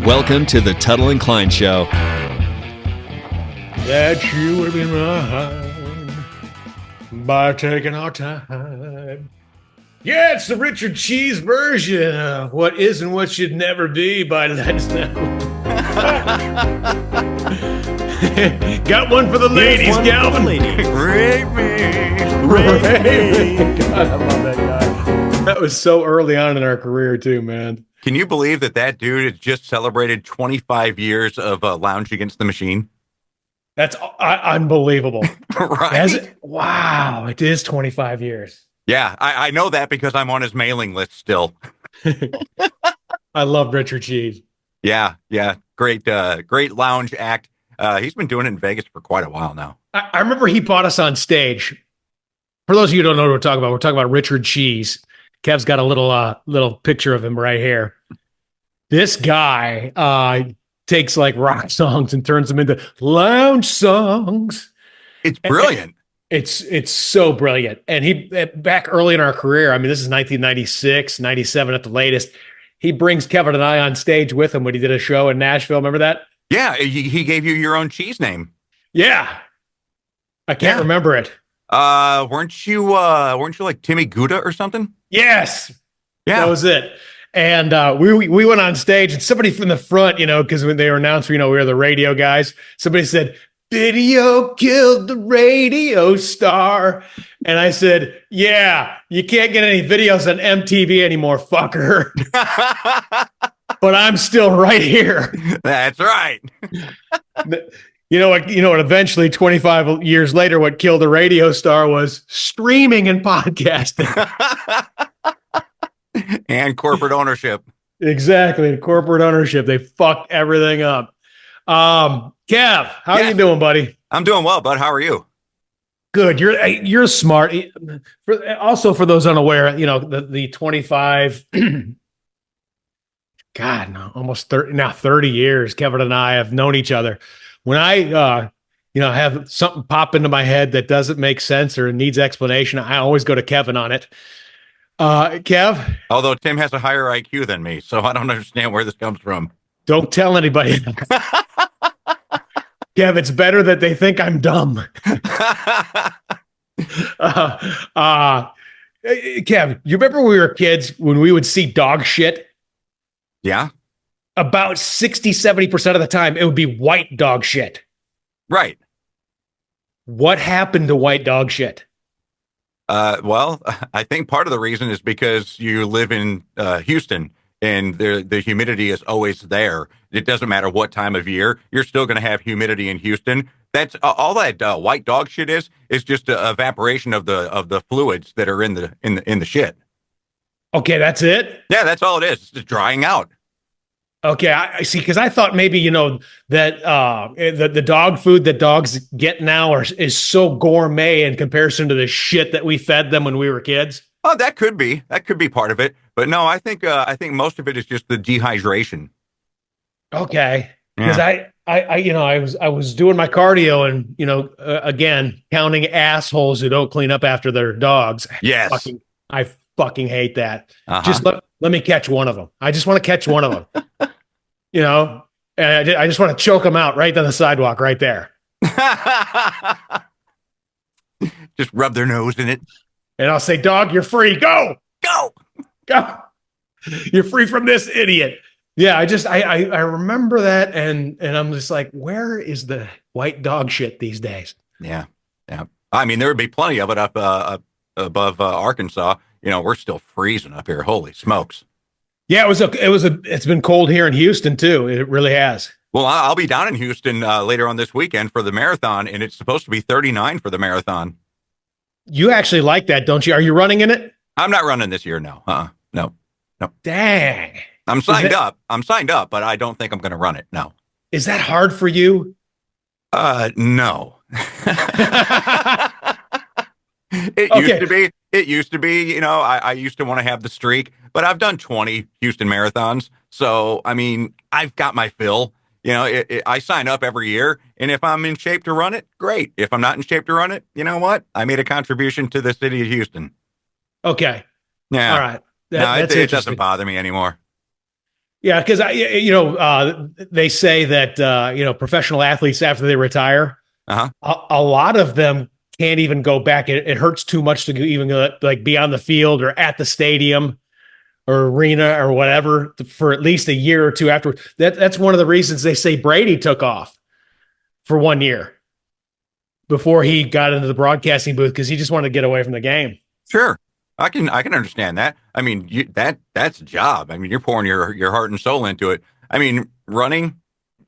Welcome to the Tuttle and Klein Show. That you would have been right by taking our time. Yeah, it's the Richard Cheese version of What Is and What Should Never Be by Let's Know. Got one for the ladies, Galvin. Rape me. God, I love that guy. That was so early on in our career, too, man. Can you believe that dude has just celebrated 25 years of Lounge Against the Machine? That's unbelievable. Right? Wow, it is 25 years. Yeah, I know that because I'm on his mailing list still. I love Richard Cheese. Yeah. Great lounge act. He's been doing it in Vegas for quite a while now. I remember he bought us on stage. For those of you who don't know what we're talking about Richard Cheese. Kev's got a little picture of him right here. This guy takes like rock songs and turns them into lounge songs. It's brilliant. It's so brilliant. And he, back early in our career, I mean, this is 1996, 97 at the latest. He brings Kevin and I on stage with him when he did a show in Nashville. Remember that? Yeah, he gave you your own cheese name. Yeah. I can't remember it. Weren't you like Timmy Gouda or something? Yes. Yeah. That was it. And we went on stage and somebody from the front, because when they were announced, we were the radio guys, somebody said, "Video killed the radio star." And I said, "Yeah, you can't get any videos on MTV anymore, fucker." But I'm still right here. That's right. You know what? Eventually, 25 years later, what killed the radio star was streaming and podcasting. And corporate ownership. Exactly. Corporate ownership. They fucked everything up. Kev, how are you doing, buddy? I'm doing well, bud. How are you? Good. You're smart. For those unaware, the 25, God, no, almost 30 years, Kevin and I have known each other. When I, have something pop into my head that doesn't make sense or needs explanation, I always go to Kevin on it. Kev? Although Tim has a higher IQ than me, so I don't understand where this comes from. Don't tell anybody. Kev, it's better that they think I'm dumb. Kev, you remember when we were kids when we would see dog shit? Yeah. About 60-70% of the time, it would be white dog shit. Right. What happened to white dog shit? Well, I think part of the reason is because you live in Houston and the humidity is always there. It doesn't matter what time of year, you're still going to have humidity in Houston. That's all that white dog shit is just an evaporation of the fluids that are in the shit. Okay, that's it? Yeah, that's all it is. It's just drying out. Okay, I see, because I thought maybe, that the dog food that dogs get now is so gourmet in comparison to the shit that we fed them when we were kids. Oh, that could be part of it. But no, I think most of it is just the dehydration. Okay, because I was doing my cardio and, again, counting assholes who don't clean up after their dogs. Yes. I fucking hate that. Uh-huh. Just let me catch one of them. I just want to catch one of them. And I just want to choke them out right on the sidewalk right there. Just rub their nose in it. And I'll say, "Dog, you're free. Go. You're free from this idiot." Yeah, I remember that. And I'm just like, where is the white dog shit these days? Yeah. I mean, there would be plenty of it up above Arkansas. We're still freezing up here. Holy smokes. Yeah, it's been cold here in Houston too. It really has. Well, I'll be down in Houston later on this weekend for the marathon, and it's supposed to be 39 for the marathon. You actually like that, don't you? Are you running in it? I'm not running this year. No. No. Dang. I'm signed up, but I don't think I'm going to run it. No. Is that hard for you? No. It used to be, I used to want to have the streak, but I've done 20 Houston marathons. So, I mean, I've got my fill. I sign up every year, and if I'm in shape to run it, great. If I'm not in shape to run it, you know what? I made a contribution to the city of Houston. Okay. Yeah. All right. It doesn't bother me anymore. Yeah, because they say that professional athletes after they retire, Uh-huh. a lot of them can't even go back. It hurts too much to even like be on the field or at the stadium or arena or whatever for at least a year or two afterwards. That's one of the reasons they say Brady took off for 1 year before he got into the broadcasting booth because he just wanted to get away from the game. Sure. I can understand that. I mean, that's a job. I mean, you're pouring your heart and soul into it. I mean, running,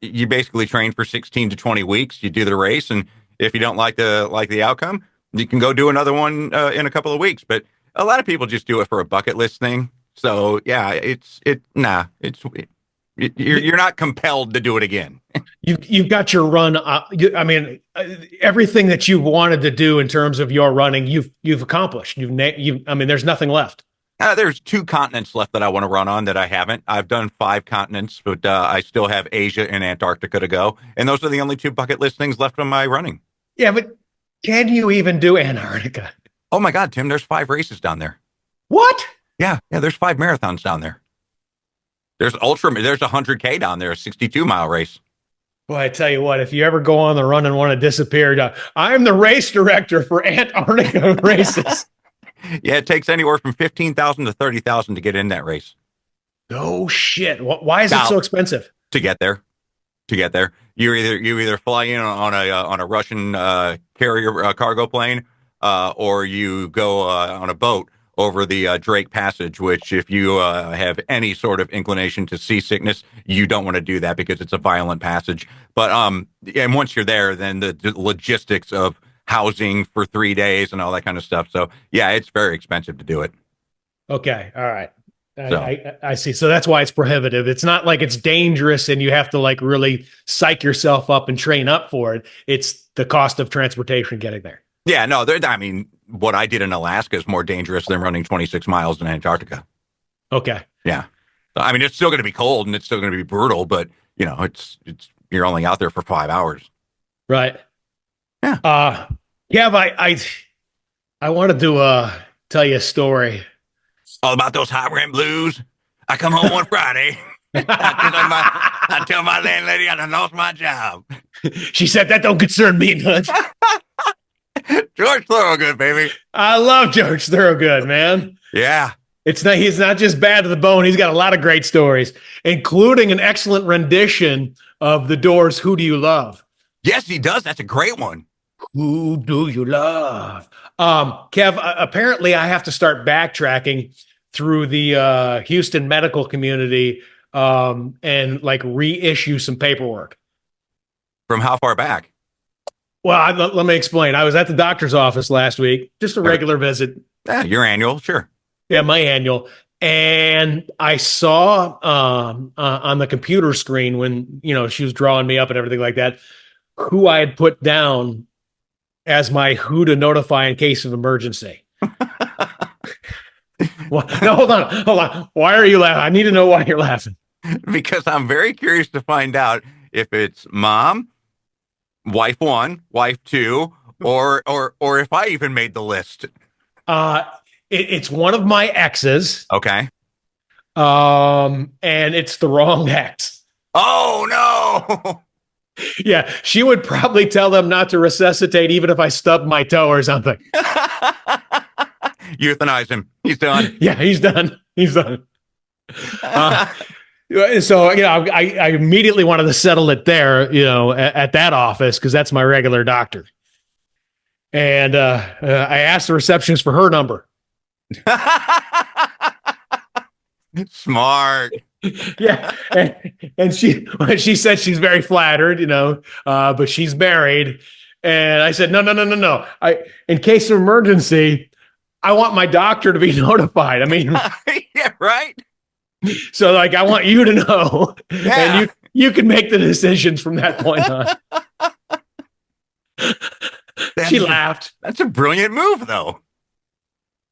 you basically train for 16 to 20 weeks. You do the race, and if you don't like the outcome, you can go do another one in a couple of weeks. But a lot of people just do it for a bucket list thing. So yeah, you're not compelled to do it again. You've got your run. Everything that you wanted to do in terms of your running, you've accomplished. There's nothing left. There's 2 continents left that I want to run on that I haven't. I've done 5 continents, but I still have Asia and Antarctica to go, and those are the only 2 bucket list things left on my running. Yeah, but can you even do Antarctica? Oh my God, Tim, there's 5 races down there. What? Yeah, there's 5 marathons down there. There's 100K down there, a 62-mile race. Well, I tell you what, if you ever go on the run and want to disappear, I'm the race director for Antarctica races. Yeah, it takes anywhere from 15,000 to 30,000 to get in that race. Oh shit! Why is it so expensive to get there? You either fly in on a Russian carrier cargo plane, or you go on a boat over the Drake Passage, which if you have any sort of inclination to seasickness, you don't want to do that because it's a violent passage. But and once you're there, then the logistics of housing for 3 days and all that kind of stuff. So yeah, it's very expensive to do it. Okay, all right. I see. So that's why it's prohibitive. It's not like it's dangerous and you have to like really psych yourself up and train up for it. It's the cost of transportation getting there. Yeah, no, I mean, what I did in Alaska is more dangerous than running 26 miles in Antarctica. Okay. Yeah. I mean, it's still going to be cold and it's still going to be brutal, but it's you're only out there for 5 hours. Right. Yeah. I wanted to tell you a story. All about those hot rim blues. I come home one Friday. I tell my landlady I done lost my job. She said, that don't concern me much. George Thorogood, baby. I love George Thorogood, man. Yeah. He's not just bad to the bone. He's got a lot of great stories, including an excellent rendition of The Doors' Who Do You Love? Yes, he does. That's a great one. Who do you love? Kev, apparently I have to start backtracking through the Houston medical community and like reissue some paperwork. From how far back? Well, let me explain. I was at the doctor's office last week, just a regular visit. Yeah, your annual, sure. Yeah, my annual. And I saw on the computer screen when, she was drawing me up and everything like that, who I had put down as my who to notify in case of emergency. Well, no, hold on. Why are you laughing? I need to know why you're laughing. Because I'm very curious to find out if it's mom, wife 1, wife 2, or if I even made the list. It's one of my exes. Okay. And it's the wrong ex. Oh no. Yeah, she would probably tell them not to resuscitate even if I stubbed my toe or something. Euthanize him. He's done. Yeah, he's done. So, I immediately wanted to settle it there, at that office because that's my regular doctor. And I asked the receptionist for her number. Smart. Yeah, and she said she's very flattered, but she's married. And I said, no. In case of emergency, I want my doctor to be notified. I mean, yeah, right. So, like, I want you to know, yeah. And you can make the decisions from that point on. She laughed. That's a brilliant move, though.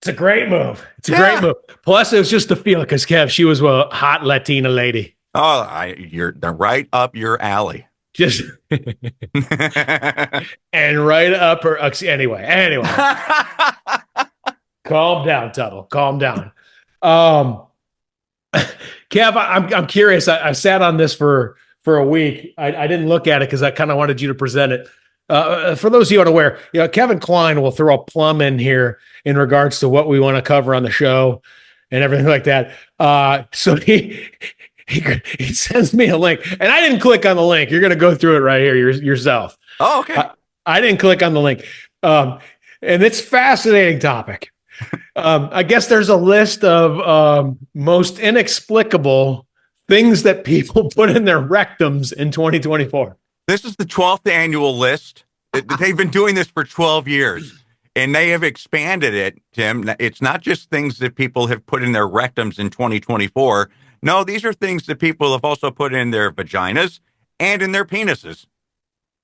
It's a great move. Great move. Plus, it was just a feel because Kev, she was a hot Latina lady. Oh, you're right up your alley. Just and right up her. Anyway. Calm down, Tuttle. Calm down. Kev, I'm curious. I sat on this for a week. I didn't look at it because I kind of wanted you to present it. For those of you unaware, Kevin Klein will throw a plum in here in regards to what we want to cover on the show and everything like that. So he sends me a link, and I didn't click on the link. You're going to go through it right here yourself. Oh, okay. I didn't click on the link, and it's a fascinating topic. I guess there's a list of most inexplicable things that people put in their rectums in 2024. This is the 12th annual list. They've been doing this for 12 years, and they have expanded it, Tim. It's not just things that people have put in their rectums in 2024. No, these are things that people have also put in their vaginas and in their penises.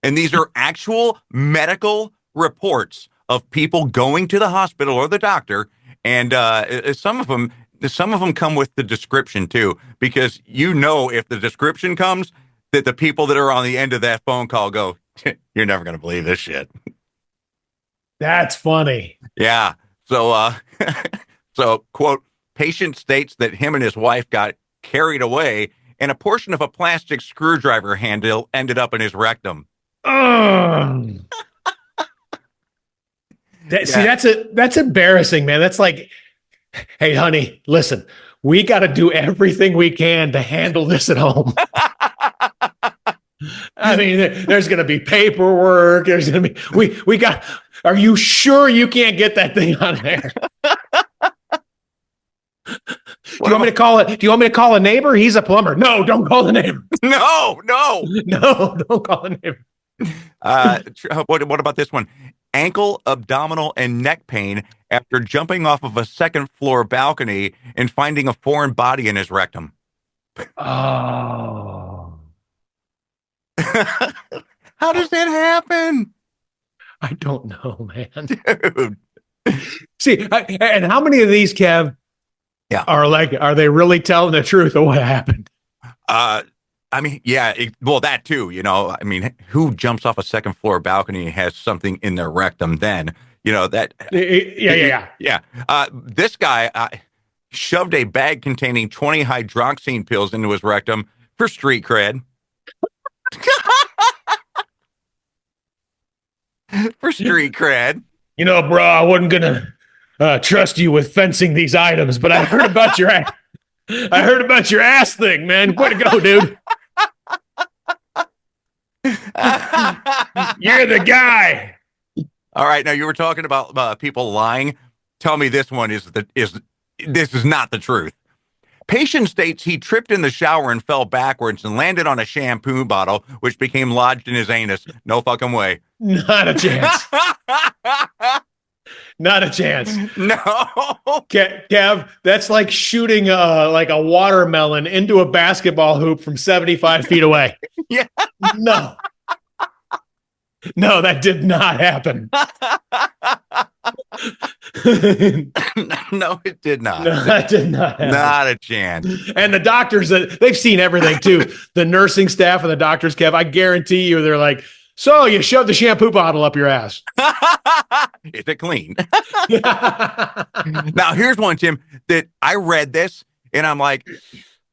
And these are actual medical reports of people going to the hospital or the doctor. And some of them come with the description, too, because if the description comes, that the people that are on the end of that phone call go, you're never going to believe this shit. That's funny. Yeah. So, quote, patient states that him and his wife got carried away and a portion of a plastic screwdriver handle ended up in his rectum. See, that's embarrassing, man. That's like, hey, honey, listen, we got to do everything we can to handle this at home. I mean, there's going to be paperwork. There's going to be, we got, are you sure you can't get that thing on there? Do you want me to call a neighbor? He's a plumber. No, don't call the neighbor. No, don't call the neighbor. What about this one? Ankle, abdominal, and neck pain after jumping off of a second floor balcony and finding a foreign body in his rectum. Oh. How does that happen? I don't know, man. Dude. See, and how many of these, Kev, are they really telling the truth of what happened? I mean, that too, I mean, who jumps off a second floor balcony and has something in their rectum then? That. Yeah. This guy shoved a bag containing 20 hydroxine pills into his rectum for street cred. For street cred. Bro, I wasn't going to trust you with fencing these items, but I heard about your ass. I heard about your ass thing, man. Way to go, dude. You're the guy. All right. Now you were talking about people lying. Tell me this one this is not the truth. Patient states he tripped in the shower and fell backwards and landed on a shampoo bottle, which became lodged in his anus. No fucking way. Not a chance. Not a chance. No. Kev, that's like shooting like a watermelon into a basketball hoop from 75 feet away. Yeah. No. No, that did not happen. No, it did not. No, that did not happen. Not a chance. And the doctors, they've seen everything too. The nursing staff and the doctors, Kev, I guarantee you, they're like, so you shoved the shampoo bottle up your ass. Is it clean? Now, here's one, Tim, that I read this and I'm like,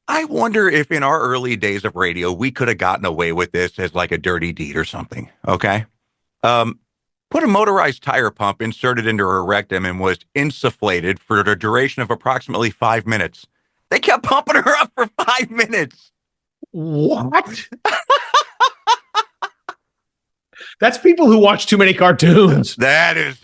I wonder if in our early days of radio, we could have gotten away with this as like a dirty deed or something. Okay. Put a motorized tire pump inserted into her rectum and was insufflated for the duration of approximately 5 minutes. They kept pumping her up for 5 minutes. What? That's people who watch too many cartoons. That is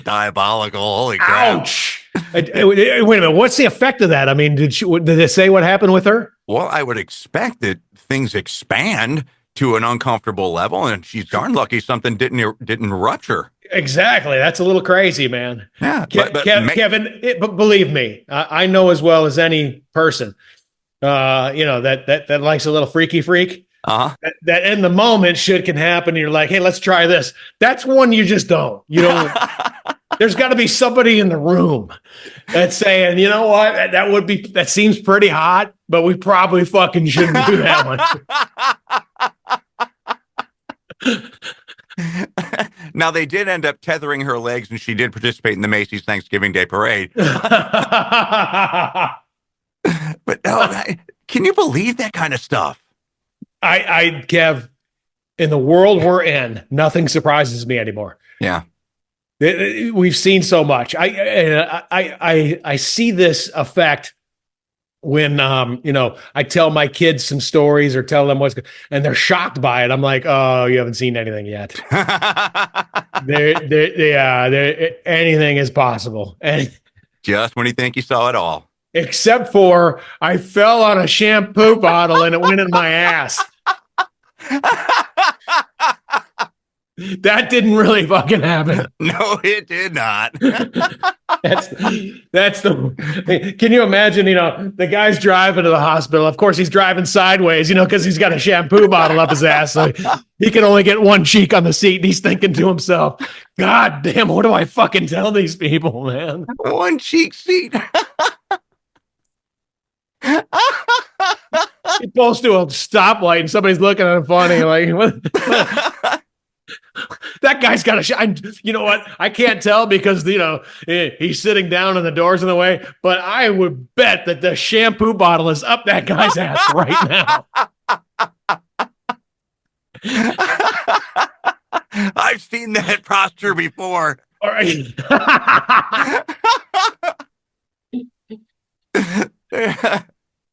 diabolical. Holy crap. Ouch. Wait a minute. What's the effect of that? I mean, did it say what happened with her? Well, I would expect that things expand to an uncomfortable level, and she's darn lucky something didn't rupture. Exactly. That's a little crazy, man. Yeah. Kevin, but believe me, I know as well as any person, that likes a little freaky freak. Uh-huh. That in the moment shit can happen. And you're like, hey, let's try this. That's one you just don't. There's got to be somebody in the room that's saying, you know what, that seems pretty hot, but we probably fucking shouldn't do that one. Now, they did end up tethering her legs, and she did participate in the Macy's Thanksgiving Day Parade. But can you believe that kind of stuff? Kev, in the world we're in, nothing surprises me anymore. Yeah. We've seen so much. I see this effect when I tell my kids some stories or tell them and they're shocked by it. I'm like, oh, you haven't seen anything yet. Anything is possible, and Just when you think you saw it all. except for I fell on a shampoo bottle and it went in my ass. That didn't really fucking happen. No, it did not. That's the. Can you imagine? The guy's driving to the hospital. Of course, he's driving sideways. Because he's got a shampoo bottle up his ass, so he can only get one cheek on the seat. And he's thinking to himself, "God damn, what do I fucking tell these people, man?" One cheek seat. He pulls to a stoplight and somebody's looking at him funny, like, what? That guy's got a shot. You know what? I can't tell because he's sitting down and the door's in the way. But I would bet that the shampoo bottle is up that guy's ass right now. I've seen that posture before. All right.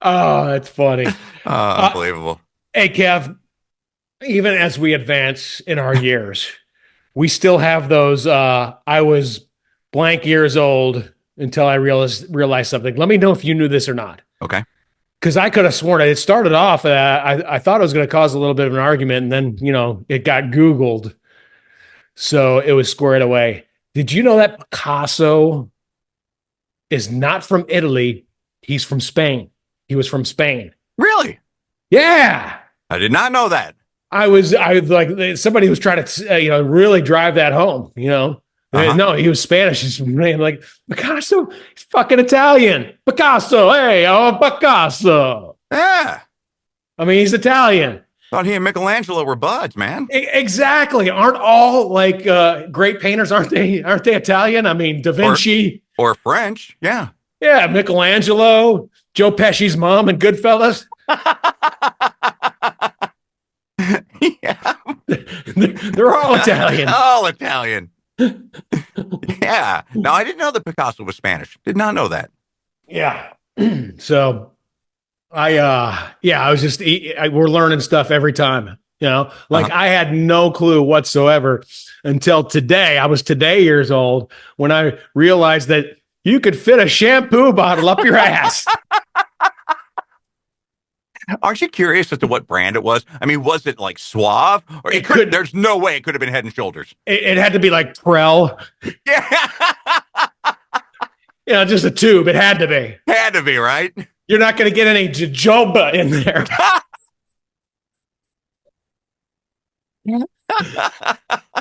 Oh, that's funny. Unbelievable. Hey, Kev. Even as we advance in our years, we still have those. I was blank years old until I realized something. Let me know if you knew this or not. Okay. Because I could have sworn it started off. I thought it was going to cause a little bit of an argument, and then it got Googled, so it was squared away. Did you know that Picasso is not from Italy? He's from Spain. He was from Spain. Really? Yeah. I did not know that. I was like, somebody was trying to, really drive that home, No, he was Spanish. He's like, Picasso, he's fucking Italian. Picasso, hey, Picasso. Yeah. I mean, he's Italian. Thought he and Michelangelo were buds, man. Exactly. Aren't all like great painters? Aren't they Italian? I mean, Da Vinci. Or French. Yeah. Yeah. Michelangelo, Joe Pesci's mom and Goodfellas. Yeah. They're all Italian. All Italian. Yeah. No, I didn't know that Picasso was Spanish. Did not know that. Yeah. So I was just, we're learning stuff every time, I had no clue whatsoever until today. I was years old when I realized that you could fit a shampoo bottle up your ass. Aren't you curious as to what brand it was? I mean, was it like Suave? Or there's no way it could have been Head and Shoulders. It had to be like Prel. Yeah. Just a tube. It had to be. Had to be, right? You're not going to get any jojoba in there.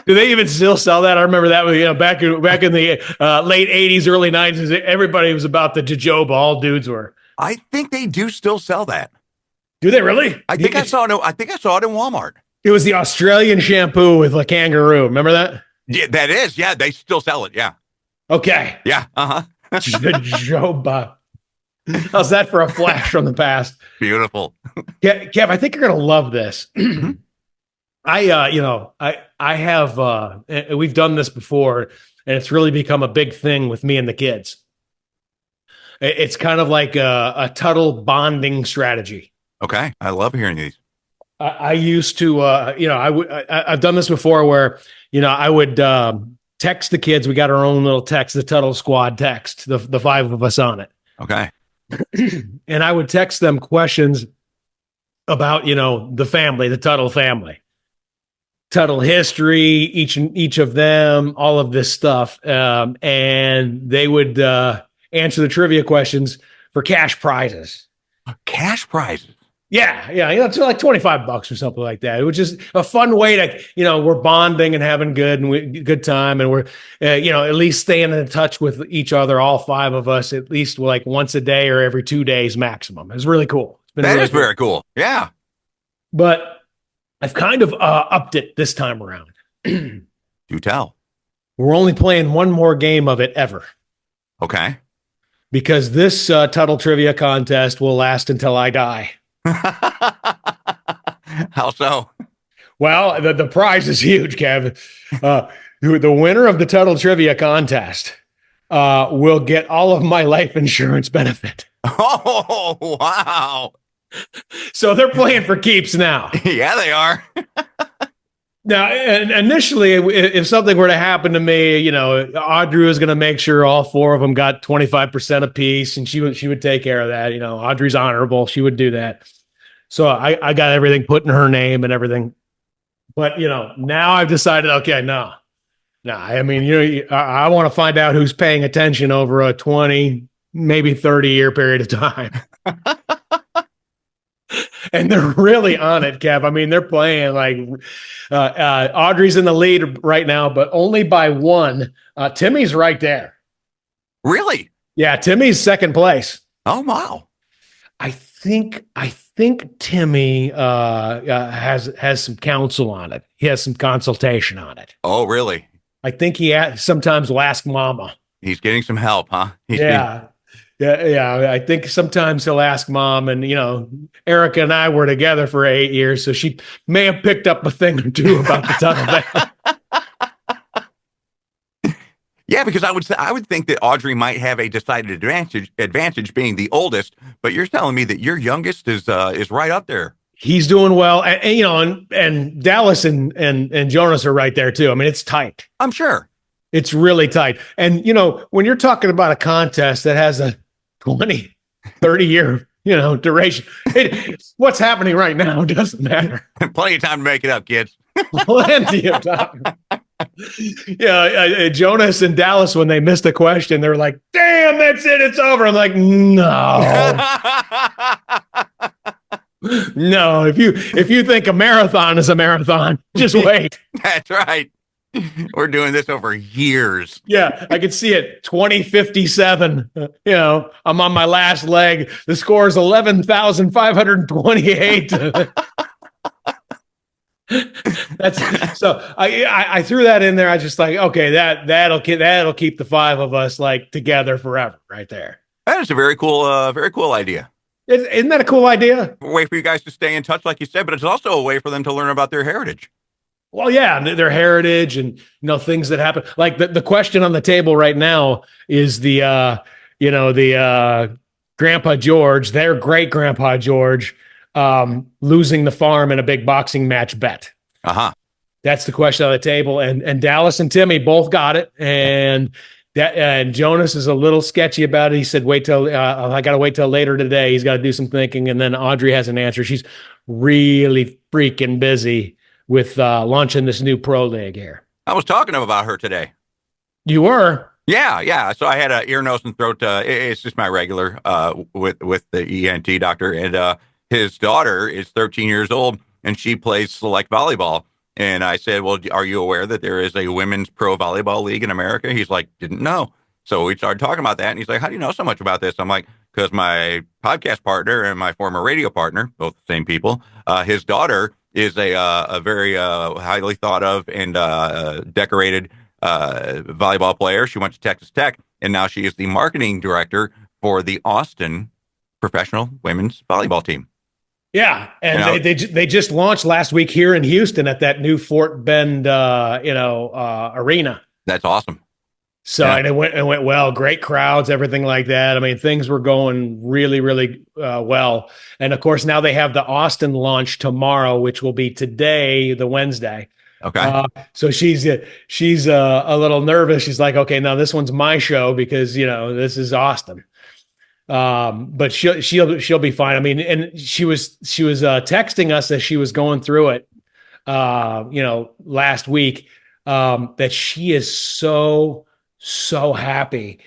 Do they even still sell that? I remember that was, back in the late 80s, early 90s, everybody was about the jojoba. All dudes were. I think they do still sell that. Do they really? I think I saw it in Walmart. It was the Australian shampoo with a kangaroo. Remember that? Yeah, that is. Yeah, they still sell it. Yeah. Okay. Yeah. Jojoba. How's that for a flash from the past? Beautiful. Kev, I think you're gonna love this. I have we've done this before, and it's really become a big thing with me and the kids. It's kind of like a Tuttle bonding strategy. Okay, I love hearing these. I used to, I've done this before where, I would text the kids. We got our own little text, the Tuttle Squad text, the five of us on it. Okay. And I would text them questions about, the family, the Tuttle family, Tuttle history, each of them, all of this stuff. And they would answer the trivia questions for cash prizes. Cash prizes? Yeah. It's like $25 or something like that. It was just a fun way to, we're bonding and having good time, and we're, at least staying in touch with each other, all five of us, at least like once a day or every 2 days maximum. It's really cool. That is very cool. Yeah. But I've kind of upped it this time around. Do tell. We're only playing one more game of it ever. Okay. because this Tuttle trivia contest will last until I die. How so? Well, the prize is huge, Kev. The winner of the Tuttle trivia contest will get all of my life insurance benefit. Oh, wow. So they're playing for keeps now. Yeah, they are. Now, and initially, if something were to happen to me, you know, Audrey was going to make sure all four of them got 25% apiece, and she would take care of that. You know, Audrey's honorable; she would do that. So I got everything put in her name and everything. But you know, now I've decided, okay, no. I mean, you know, I want to find out who's paying attention over a 20, maybe 30-year period of time. And they're really on it, Kev. I mean, they're playing like Audrey's in the lead right now, but only by one. Timmy's right there. Really? Yeah, Timmy's second place. Oh, wow. I think Timmy has some counsel on it. He has some consultation on it. Oh, really? I think he sometimes will ask Mama. He's getting some help, huh? Yeah. I think sometimes he'll ask Mom, and you know, Erica and I were together for 8 years, so she may have picked up a thing or two about the Tuttle. Yeah, because I would think that Audrey might have a decided advantage being the oldest, but you're telling me that your youngest is right up there. He's doing well, and you know, and Dallas and Jonas are right there too. I mean, it's tight. I'm sure. It's really tight. And, you know, when you're talking about a contest that has a 20, 30-year, you know, duration, what's happening right now doesn't matter. Plenty of time to make it up, kids. Plenty of time. Yeah, Jonas and Dallas, when they missed a question, they're like, damn, that's it. It's over. I'm like, no. No, if you think a marathon is a marathon, just wait. That's right. We're doing this over years. Yeah, I could see it. 2057. You know, I'm on my last leg. The score is 11,528. That's so. I threw that in there. I just like, okay, that'll keep the five of us like together forever, right there. That is a very cool idea. Isn't that a cool idea? A way for you guys to stay in touch, like you said, but it's also a way for them to learn about their heritage. Well, yeah, their heritage and, you know, things that happen. Like the question on the table right now is the Grandpa George, their great Grandpa George, losing the farm in a big boxing match bet. Uh-huh. That's the question on the table. And Dallas and Timmy both got it. And Jonas is a little sketchy about it. He said, wait till I got to wait till later today. He's got to do some thinking. And then Audrey has an answer. She's really freaking busy with launching this new pro league here. I was talking about her today. You were? Yeah. So I had a ear, nose, and throat. It's just my regular with the ENT doctor, and his daughter is 13 years old, and she plays select volleyball. And I said, well, are you aware that there is a women's pro volleyball league in America? He's like, didn't know. So we started talking about that, and he's like, how do you know so much about this? I'm like, because my podcast partner and my former radio partner, both the same people, his daughter is a very highly thought of and decorated volleyball player. She went to Texas Tech, and now she is the marketing director for the Austin professional women's volleyball team. Yeah, and you know, they just launched last week here in Houston at that new Fort Bend arena. That's awesome. So and it went well, great crowds, everything like that. I mean, things were going really, really well. And of course, now they have the Austin launch tomorrow, which will be today, the Wednesday. Okay. So she's a little nervous. She's like, okay, now this one's my show because, you know, this is Austin. But she'll be fine. I mean, and she was texting us as she was going through it, last week, that she is so happy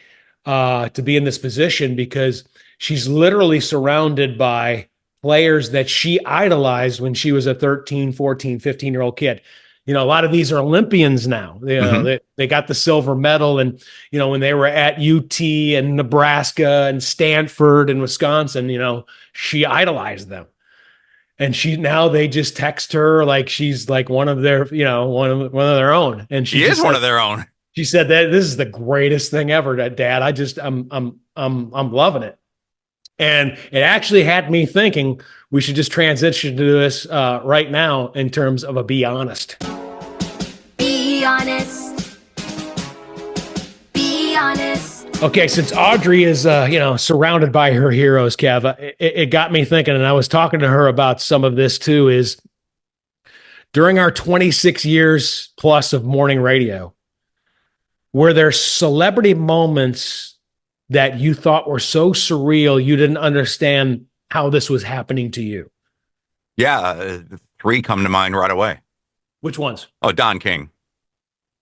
to be in this position because she's literally surrounded by players that she idolized when she was a 13, 14, 15-year-old kid. You know, a lot of these are Olympians now. They got the silver medal, and you know, when they were at UT and Nebraska and Stanford and Wisconsin, you know, she idolized them. And they just text her like she's like one of their, you know, one of their own. And she is one of their own. She said that this is the greatest thing ever, Dad. I'm loving it. And it actually had me thinking we should just transition to this right now in terms of a be honest. Be honest. Be honest. Okay, since Audrey is, surrounded by her heroes, Kev, it got me thinking, and I was talking to her about some of this too, is during our 26 years plus of morning radio, were there celebrity moments that you thought were so surreal you didn't understand how this was happening to you? Yeah, 3 come to mind right away. Which ones? Oh, Don King.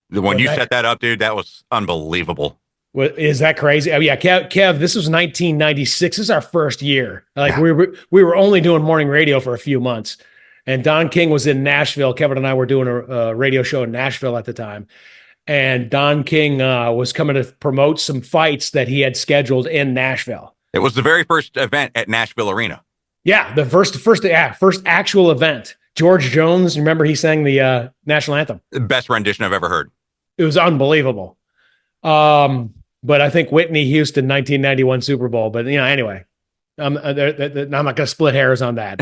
When you set that up, dude, that was unbelievable. Is that crazy? Oh, yeah, Kev, this was 1996. This is our first year. Like we were only doing morning radio for a few months. And Don King was in Nashville. Kevin and I were doing a radio show in Nashville at the time. And Don King was coming to promote some fights that he had scheduled in Nashville. It was the very first event at Nashville Arena. Yeah, the first actual event. George Jones, remember he sang the national anthem. The best rendition I've ever heard. It was unbelievable. But I think Whitney Houston 1991 Super Bowl. But anyway, I'm not going to split hairs on that.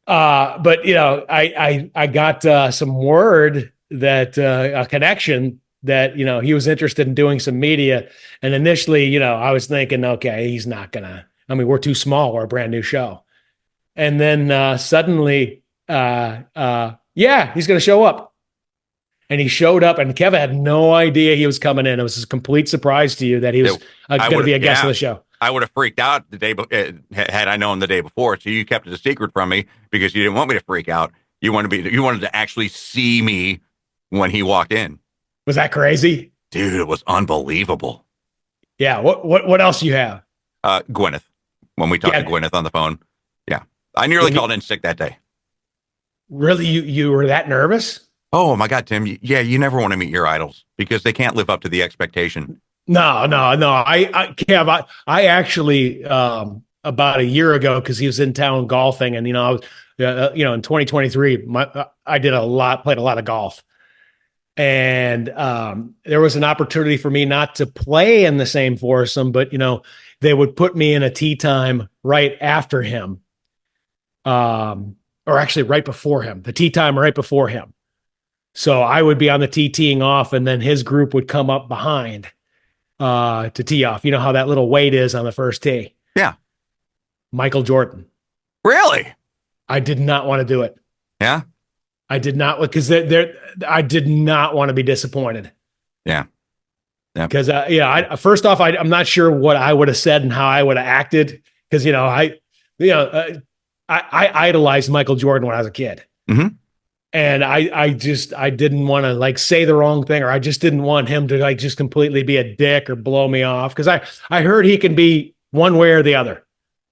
But I got some word that a connection that he was interested in doing some media, and initially I was thinking, okay, he's not gonna. I mean, we're too small. We're a brand new show, and then suddenly, he's gonna show up. And he showed up, and Kevin had no idea he was coming in. It was a complete surprise to you that he was going to be a guest of the show. I would have freaked out the day had I known the day before. So you kept it a secret from me because you didn't want me to freak out. You wanted to actually see me when he walked in. Was that crazy, dude? It was unbelievable. Yeah. What else do you have? Gwyneth. When we talked to Gwyneth on the phone. Yeah, I nearly called in sick that day. Really, you were that nervous? Oh my God, Tim. Yeah, you never want to meet your idols because they can't live up to the expectation. No. Kev, I actually, about a year ago, because he was in town golfing, and I was, in 2023, I played a lot of golf, and there was an opportunity for me not to play in the same foursome, but they would put me in a tee time right after him, or actually right before him, the tee time right before him. So I would be on the tee teeing off, and then his group would come up behind to tee off. You know how that little wait is on the first tee? Yeah. Michael Jordan. Really? I did not want to do it. Yeah? I did not, because I did not want to be disappointed. Yeah. Yeah. Because, first off, I'm not sure what I would have said and how I would have acted. Because, I idolized Michael Jordan when I was a kid. Mm-hmm. And I didn't want to say the wrong thing, or I just didn't want him to just completely be a dick or blow me off. Cause I heard he can be one way or the other.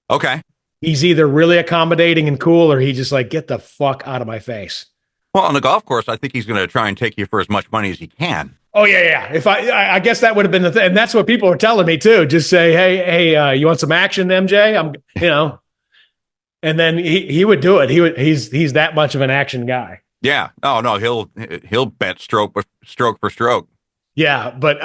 Okay. He's either really accommodating and cool, or he just get the fuck out of my face. Well, on the golf course, I think he's going to try and take you for as much money as he can. Oh yeah. If I guess that would have been the thing. And that's what people were telling me too. Just say, Hey, you want some action, MJ? and then he would do it. He's that much of an action guy. Yeah. Oh no, he'll bet stroke for stroke. Yeah, but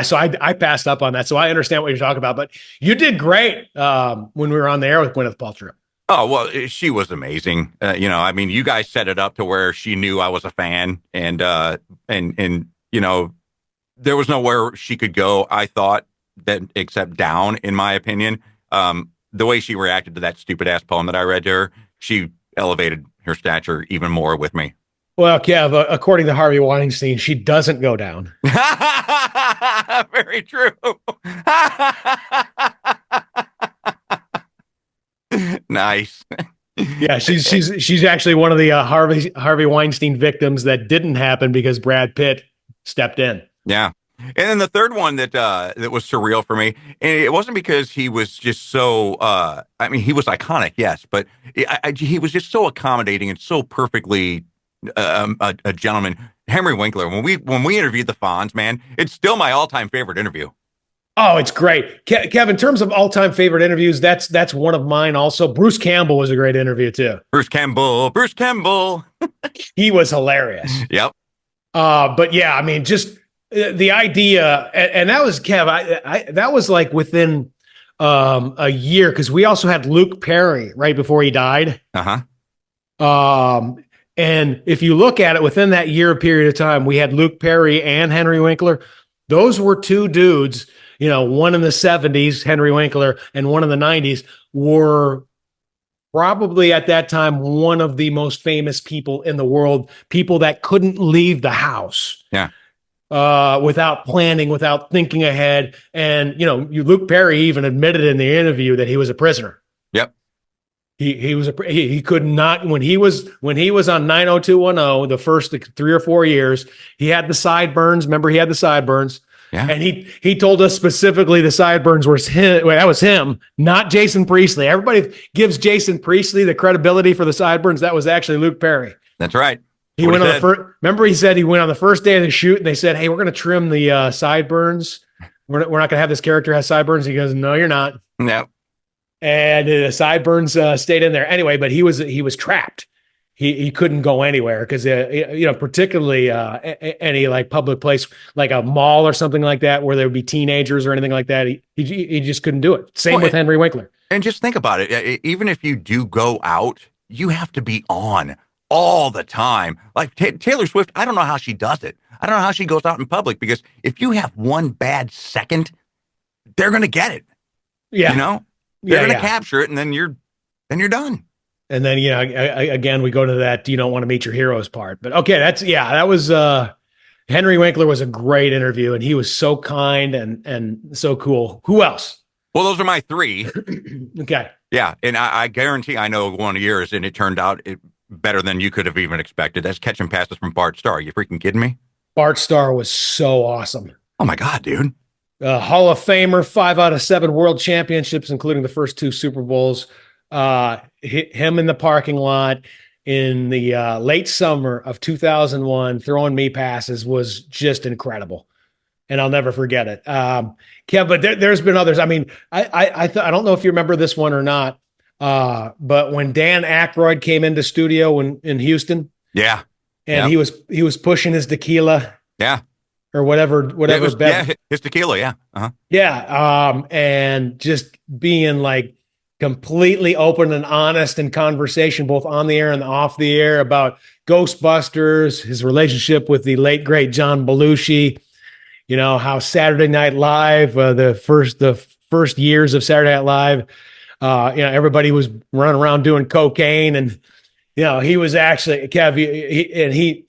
So I passed up on that. So I understand what you're talking about. But you did great when we were on the air with Gwyneth Paltrow. Oh well, she was amazing. You guys set it up to where she knew I was a fan, and there was nowhere she could go. I thought that except down, in my opinion. The way she reacted to that stupid ass poem that I read to her, she elevated her stature even more with me. Well, Kev, according to Harvey Weinstein, she doesn't go down. Very true. Nice. Yeah, she's actually one of the Harvey Weinstein victims that didn't happen because Brad Pitt stepped in. Yeah. And then the third one that was surreal for me, and it wasn't because he was just so, he was iconic, yes, but he was just so accommodating and so perfectly a gentleman. Henry Winkler, when we interviewed the Fonz, man, it's still my all-time favorite interview. Oh, it's great. Kev, in terms of all-time favorite interviews, that's one of mine also. Bruce Campbell was a great interview too. Bruce Campbell. He was hilarious. Yep. But yeah, just the idea, and that was Kev. That was like within a year because we also had Luke Perry right before he died. And if you look at it within that year period of time, we had Luke Perry and Henry Winkler. Those were two dudes, one in the 70s, Henry Winkler, and one in the 90s were probably at that time one of the most famous people in the world, people that couldn't leave the house. Yeah. Without planning, without thinking ahead. And, Luke Perry even admitted in the interview that he was a prisoner. Yep. He could not, when he was on 90210, the first 3 or 4 years, he had the sideburns. Remember, he had the sideburns. Yeah. And he told us specifically the sideburns were him. Well, that was him, not Jason Priestley. Everybody gives Jason Priestley the credibility for the sideburns. That was actually Luke Perry. That's right. He went on the first. Remember, he said he went on the first day of the shoot, and they said, "Hey, we're going to trim the sideburns. We're not going to have this character have sideburns." He goes, "No, you're not." No. And the sideburns stayed in there anyway. But he was trapped. He couldn't go anywhere because particularly any like public place like a mall or something like that where there would be teenagers or anything like that. He just couldn't do it. Same with Henry Winkler. And just think about it. Even if you do go out, you have to be on all the time. Like Taylor Swift, I don't know how she does it. I don't know how she goes out in public because if you have one bad second, they're going to get it. Yeah. They're going to capture it and then you're done. And then, again, we go to that, you don't want to meet your heroes part. But okay, that was Henry Winkler was a great interview and he was so kind and so cool. Who else? Well, those are my 3. Okay. Yeah. And I guarantee I know one of yours and it turned out better than you could have even expected. That's catching passes from Bart Starr. Are you freaking kidding me? Bart Starr was so awesome. Oh my God, dude. Hall of Famer, 5 out of 7 world championships, including the first 2 Super Bowls. Him in the parking lot in the late summer of 2001, throwing me passes was just incredible. And I'll never forget it. Kev, but there's been others. I mean, I don't know if you remember this one or not. But when Dan Aykroyd came into studio in Houston, yeah, and he was pushing his tequila, or whatever, his tequila, and just being like completely open and honest in conversation, both on the air and off the air, about Ghostbusters, his relationship with the late great John Belushi, how Saturday Night Live, the first years of Saturday Night Live. Everybody was running around doing cocaine and, he was actually Kev,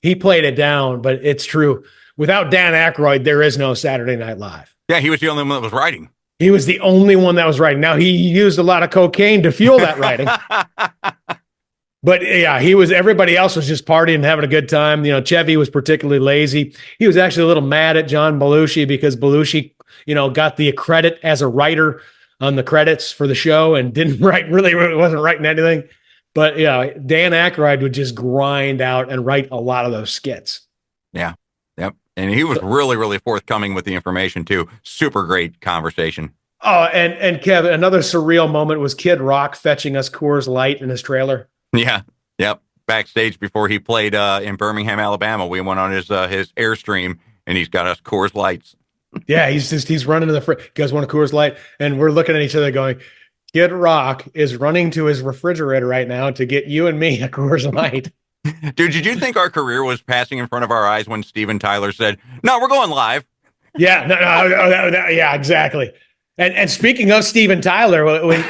he played it down, but it's true. Without Dan Aykroyd, there is no Saturday Night Live. Yeah. He was the only one that was writing. He was the only one that was writing. Now he used a lot of cocaine to fuel that writing, but yeah, everybody else was just partying and having a good time. Chevy was particularly lazy. He was actually a little mad at John Belushi because Belushi, got the credit as a writer on the credits for the show and didn't wasn't writing anything. But Dan Aykroyd would just grind out and write a lot of those skits. Yeah. Yep. And he was really, really forthcoming with the information too. Super great conversation. Oh, and Kev, another surreal moment was Kid Rock fetching us Coors Light in his trailer. Yeah. Yep. Backstage before he played in Birmingham, Alabama, we went on his Airstream and he's got us Coors Lights. Yeah, he's running to the fridge. You guys want a Coors Light? And we're looking at each other going, Kid Rock is running to his refrigerator right now to get you and me a Coors Light. Dude, did you think our career was passing in front of our eyes when Steven Tyler said, "No, we're going live"? Yeah, yeah, exactly. And speaking of Steven Tyler, when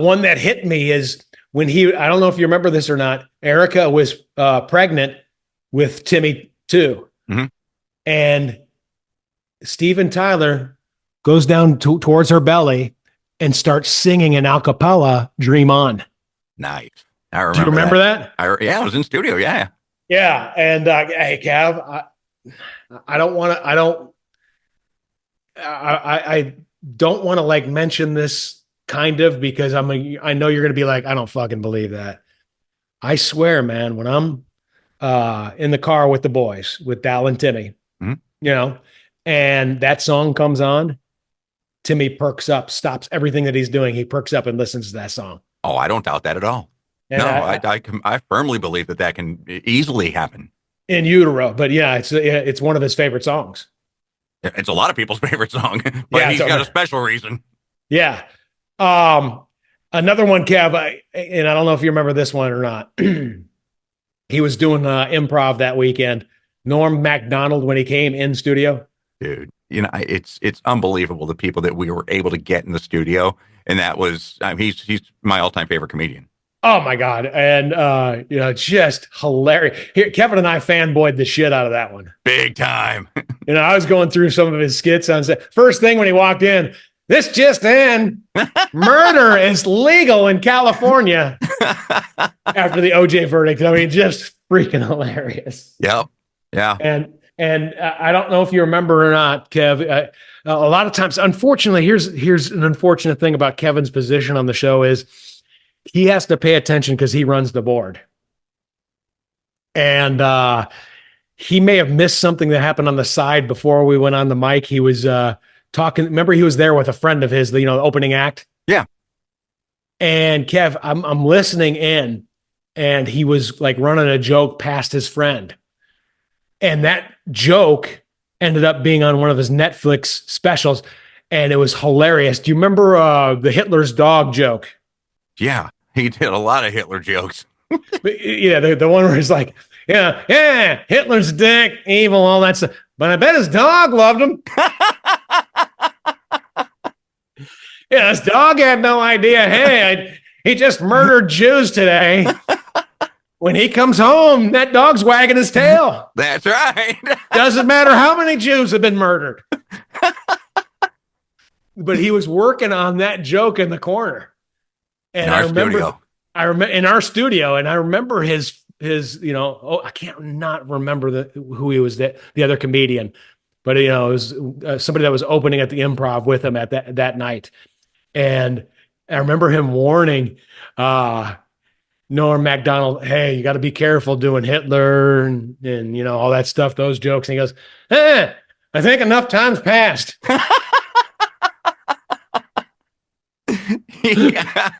one that hit me is when I don't know if you remember this or not, Erica was pregnant with Timmy too. Mm-hmm. And Steven Tyler goes down towards her belly and starts singing an a cappella "Dream On." Nice. I remember. Do you remember that? I was in studio. Yeah. Yeah. And hey, Cav, I don't want to. I don't want to like mention this kind of because I know you're going to be like, I don't fucking believe that. I swear, man, when I'm in the car with the boys, with Dal and Timmy, and that song comes on, Timmy perks up, stops everything that he's doing. He perks up and listens to that song. Oh, I don't doubt that at all. And no, I firmly believe that can easily happen. In utero, but yeah, it's one of his favorite songs. It's a lot of people's favorite song, but Yeah, he's got a special reason. Yeah. Another one, Kev, and I don't know if you remember this one or not. He was doing improv that weekend. Norm Macdonald, when he came in studio. Dude, it's unbelievable the people that we were able to get in the studio, and that was he's my all-time favorite comedian. Oh my God. And just hilarious. Here, Kevin and I fanboyed the shit out of that one. Big time. I was going through some of his skits on set. First thing when he walked in, this just in, murder is legal in California after the OJ verdict. I mean, just freaking hilarious. Yep. Yeah. And I don't know if you remember or not, Kev. A lot of times, unfortunately, here's an unfortunate thing about Kevin's position on the show is he has to pay attention because he runs the board. And he may have missed something that happened on the side before we went on the mic. He was talking. Remember, he was there with a friend of his, the opening act. Yeah. And Kev, I'm listening in, and he was like running a joke past his friend, and that joke ended up being on one of his Netflix specials, and it was hilarious. Do you remember the Hitler's dog joke? Yeah, he did a lot of Hitler jokes. Yeah, the one where he's like, yeah, Hitler's a dick, evil, all that stuff. But I bet his dog loved him. Yeah, his dog had no idea. Hey, he just murdered Jews today. When he comes home, that dog's wagging his tail. That's right. Doesn't matter how many Jews have been murdered. But he was working on that joke in the corner. And I remember in our studio, and I remember his I can't not remember who he was, the other comedian, but it was somebody that was opening at the Improv with him at that night. And I remember him warning Norm Macdonald, hey, you got to be careful doing Hitler and all that stuff, those jokes. And he goes, I think enough time's passed. Yeah.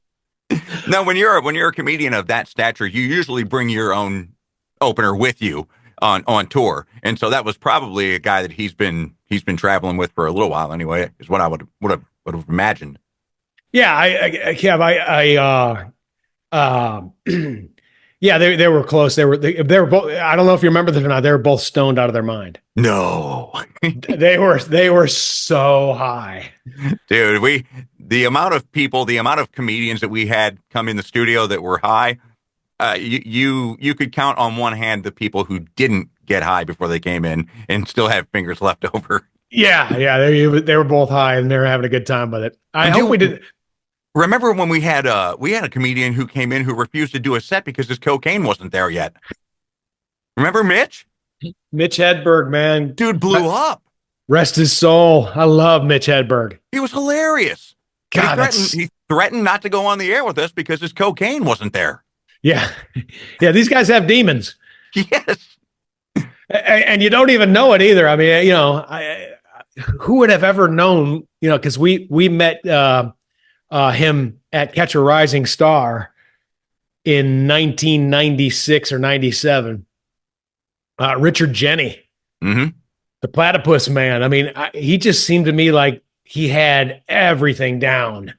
Now, when you're a comedian of that stature, you usually bring your own opener with you on tour, and so that was probably a guy that he's been traveling with for a little while anyway, is what I would have imagined. Yeah, Kev, yeah, they were close. They were both. I don't know if you remember this or not. They were both stoned out of their mind. No, they were so high, dude. The amount of comedians that we had come in the studio that were high, you could count on one hand the people who didn't get high before they came in and still have fingers left over. Yeah, they were both high and they were having a good time with it. I hope we did. Remember when we had a comedian who came in who refused to do a set because his cocaine wasn't there yet? Remember Mitch? Mitch Hedberg, man. Dude blew up. Rest his soul. I love Mitch Hedberg. He was hilarious. God, he threatened not to go on the air with us because his cocaine wasn't there. Yeah. Yeah, these guys have demons. Yes. And you don't even know it either. I mean, who would have ever known, because we met him at Catch a Rising Star in 1996 or 97. Richard Jenny, mm-hmm. the Platypus Man. I mean, he just seemed to me like he had everything down.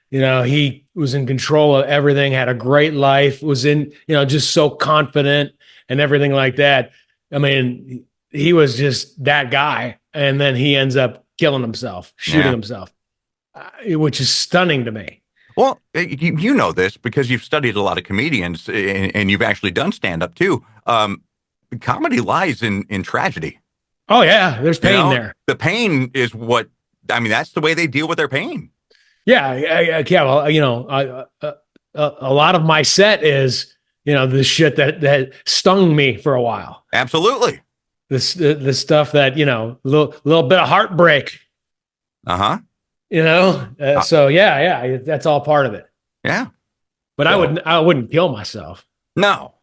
He was in control of everything, had a great life, was in, just so confident and everything like that. I mean, he was just that guy. And then he ends up killing himself, shooting himself, which is stunning to me. Well, you know this because you've studied a lot of comedians and you've actually done stand-up too. Comedy lies in tragedy. Oh, yeah. There's pain there. The pain is that's the way they deal with their pain. Yeah. Well, a lot of my set is, the shit that stung me for a while. Absolutely. The stuff that, little bit of heartbreak. Uh-huh. So yeah, that's all part of it. Yeah. But I wouldn't kill myself. No.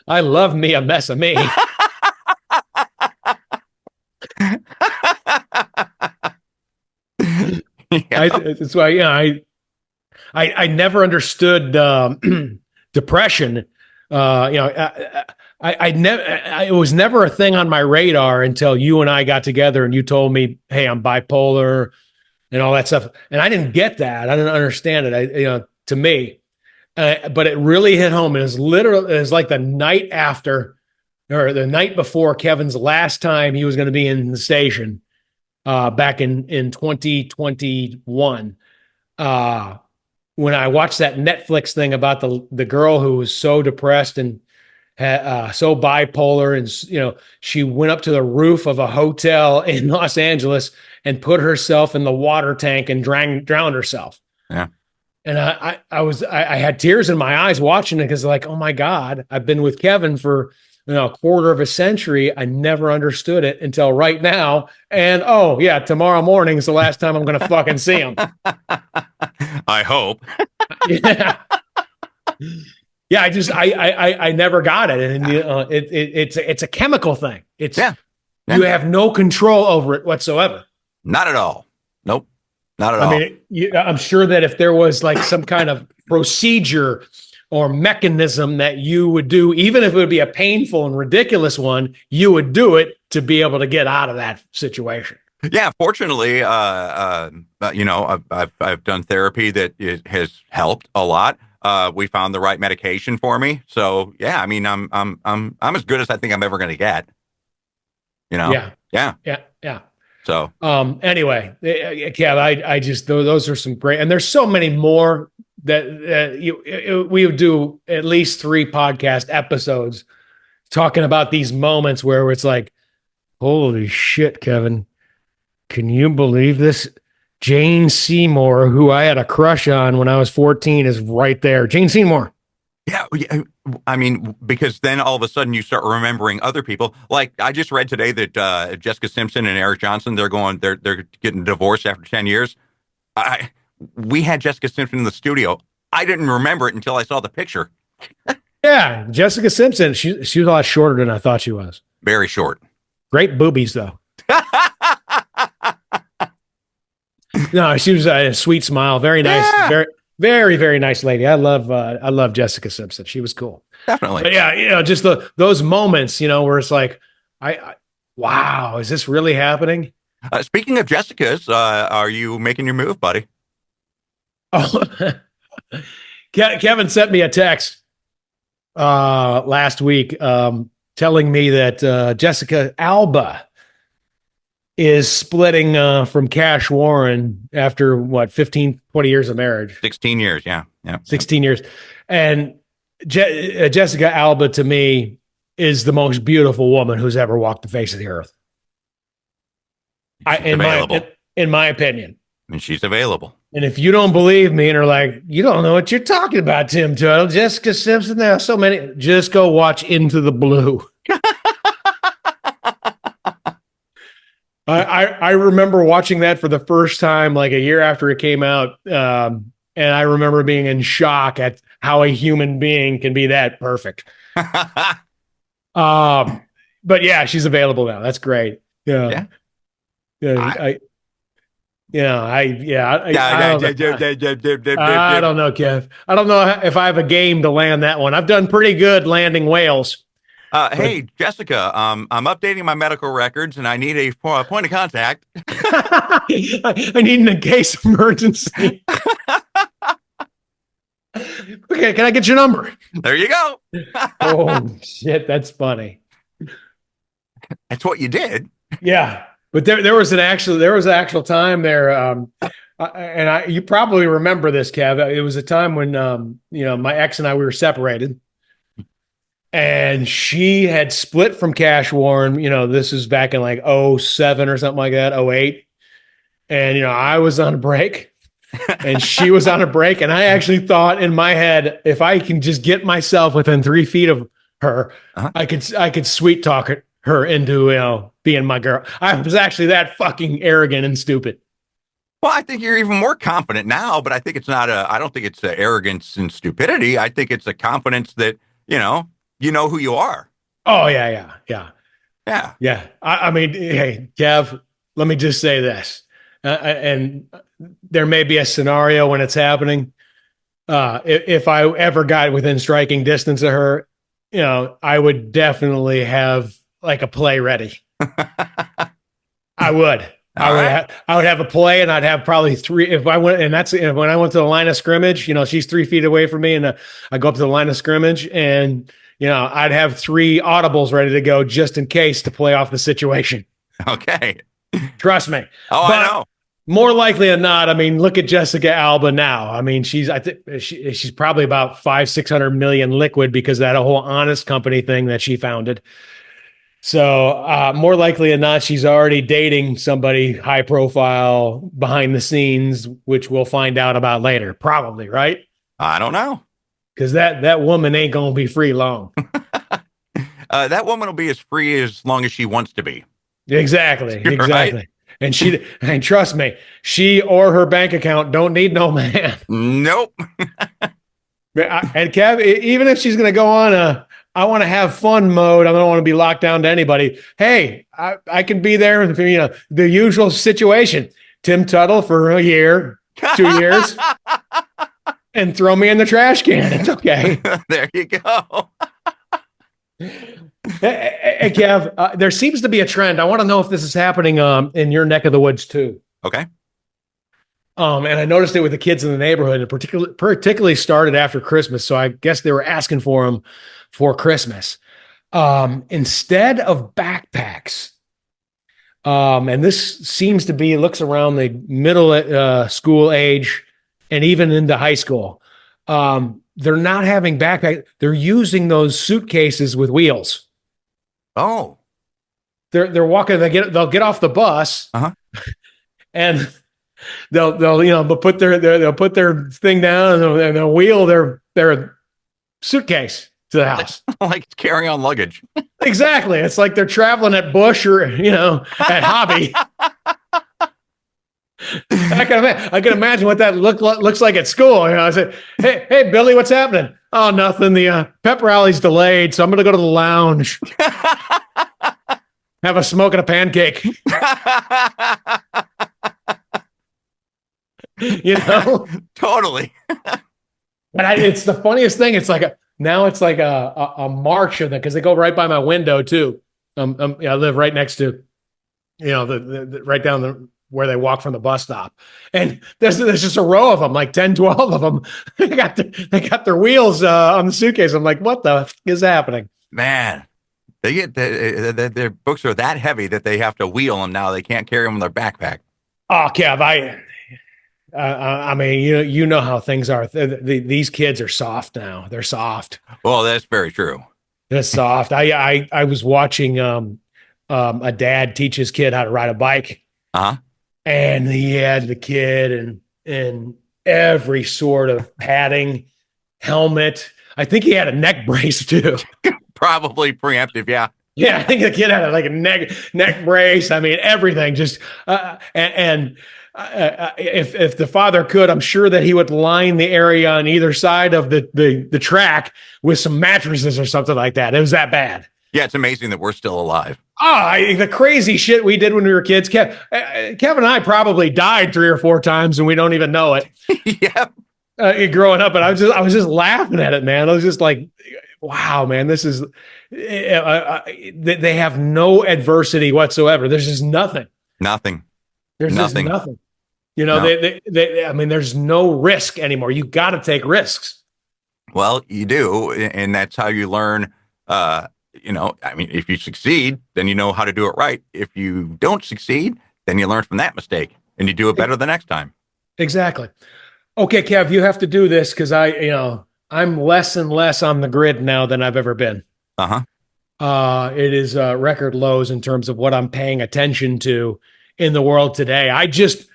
I love me a mess of me. That's why, I never understood depression You know, I never, it was never a thing on my radar until you and I got together and you told me, "Hey, I'm bipolar," and all that stuff. And I didn't get that. I didn't understand it. To me, but it really hit home. It was literally, it was like the night after or the night before Kevin's last time he was going to be in the station, back in 2021. When I watched that Netflix thing about the girl who was so depressed and so bipolar, and she went up to the roof of a hotel in Los Angeles and put herself in the water tank and drowned herself. Yeah. And I had tears in my eyes watching it because, like, oh my God, I've been with Kevin for a quarter of a century. I never understood it until right now. And oh yeah, tomorrow morning is the last time I'm going to fucking see him. I hope. Yeah. Yeah, I never got it, and it's a chemical thing. Yeah. You have no control over it whatsoever. Not at all. Nope. Not at all. I mean, I'm sure that if there was like some kind of procedure or mechanism that you would do, even if it would be a painful and ridiculous one, you would do it to be able to get out of that situation. Yeah, fortunately, I've done therapy that it has helped a lot. We found the right medication for me, so yeah. I mean, I'm as good as I think I'm ever going to get. Yeah. So, anyway, Kev, I just those are some great, and there's so many more that we would do at least 3 podcast episodes talking about these moments where it's like, holy shit, Kevin. Can you believe this? Jane Seymour, who I had a crush on when I was 14, is right there. Jane Seymour. yeah. I mean, because then all of a sudden you start remembering other people. Like I just read today that Jessica Simpson and Eric Johnson, they're getting divorced after 10 years. We had Jessica Simpson in the studio. I didn't remember it until I saw the picture. Yeah, Jessica Simpson. She was a lot shorter than I thought she was. Very short. Great boobies, though. No, she was a sweet smile. Very nice. Yeah. Very, very, very nice lady. I love Jessica Simpson. She was cool. Definitely. But yeah, just those moments, where it's like, wow, is this really happening? Speaking of Jessica's, are you making your move, buddy? Oh, Kevin sent me a text last week telling me that Jessica Alba is splitting from Cash Warren after 15, 20 years of marriage. 16 years, yeah. 16 years. And Jessica Alba, to me, is the most beautiful woman who's ever walked the face of the earth. In my opinion. And she's available. And if you don't believe me and are like, you don't know what you're talking about, Tim Tuttle, Jessica Simpson, there are so many, just go watch Into the Blue. I remember watching that for the first time like a year after it came out. And I remember being in shock at how a human being can be that perfect. But yeah, she's available now. That's great. Yeah. I don't know, Kev. I don't know if I have a game to land that one. I've done pretty good landing whales. Hey, Jessica, I'm updating my medical records and I need a point of contact. I need an in case emergency. Okay, can I get your number? There you go. Oh, shit, that's funny. That's what you did. Yeah, but there was an actual time there, and you probably remember this, Kev. It was a time when my ex and I, we were separated. And she had split from Cash Warren. This is back in like 07 or something like that, 08. And, I was on a break and she was on a break. And I actually thought in my head, if I can just get myself within 3 feet of her, I could sweet talk her into, being my girl. I was actually that fucking arrogant and stupid. Well, I think you're even more confident now, but I think it's not I don't think it's arrogance and stupidity. I think it's a confidence that, you know who you are. Oh, yeah. I mean, hey, Kev, let me just say this. And there may be a scenario when it's happening. If I ever got within striking distance of her, I would definitely have like a play ready. I would. All right. I would have a play, and I'd have probably three. If I went, and that's when I went to the line of scrimmage. She's 3 feet away from me, and I go up to the line of scrimmage, and I'd have three audibles ready to go just in case to play off the situation. Okay. Trust me. Oh, But I know. more likely than not, I mean, look at Jessica Alba now. I mean, I think she's probably about 500-600 million liquid because of that whole Honest Company thing that she founded. So more likely than not, she's already dating somebody high profile behind the scenes, which we'll find out about later. Probably, right? I don't know. Because that woman ain't gonna be free long. That woman will be as free as long as she wants to be. Exactly. Right? And trust me, she or her bank account don't need no man. Nope. And Kev, even if she's gonna go on I want to have fun mode. I don't want to be locked down to anybody. Hey, I can be there. The usual situation. Tim Tuttle for a year, 2 years, and throw me in the trash can. It's okay. There you go. Hey, Kev, there seems to be a trend. I want to know if this is happening in your neck of the woods too. Okay. And I noticed it with the kids in the neighborhood, and particularly started after Christmas. So I guess they were asking for them for Christmas. Instead of backpacks, and this seems to be, looks around the middle school age and even into high school. They're not having backpacks. They're using those suitcases with wheels. Oh. They're walking. They'll get off the bus, and they'll put their thing down, and they'll wheel their suitcase to the house. Like carry-on luggage. Exactly. It's like they're traveling at Bush or at Hobby. I can imagine what that looks like at school. I said, hey, Billy, what's happening? Oh, nothing. The pep rally's delayed, so I'm going to go to the lounge, have a smoke and a pancake. Totally. But it's the funniest thing. It's like a march of them because they go right by my window too. I live right next to, the right down where they walk from the bus stop, and there's just a row of them, like 10, 12 of them. They got their wheels on the suitcase. I'm like, what the f- is happening? Man, they get their books are that heavy that they have to wheel them now. They can't carry them in their backpack. Oh, Kev, I mean, you know how things are. These kids are soft now. They're soft. Well, that's very true. They're soft. I was watching a dad teach his kid how to ride a bike. And he had the kid in every sort of padding, helmet. I think he had a neck brace too. Probably preemptive, yeah. Yeah, I think the kid had like a neck brace. I mean, everything. Just if the father could, I'm sure that he would line the area on either side of the track with some mattresses or something like that. It was that bad. Yeah, it's amazing that we're still alive. The crazy shit we did when we were kids. Kevin and I probably died 3 or 4 times and we don't even know it. Yeah. Growing up, and I was just laughing at it, man. I was just like, wow, man, this is they have no adversity whatsoever. There's just nothing. There's nothing. Just nothing. I mean, there's no risk anymore. You got to take risks. Well, you do, and that's how you learn. I mean, if you succeed, then you know how to do it right. If you don't succeed, then you learn from that mistake and you do it better the next time. Exactly. Okay, Kev, you have to do this because I'm less and less on the grid now than I've ever been. It is record lows in terms of what I'm paying attention to in the world today. I just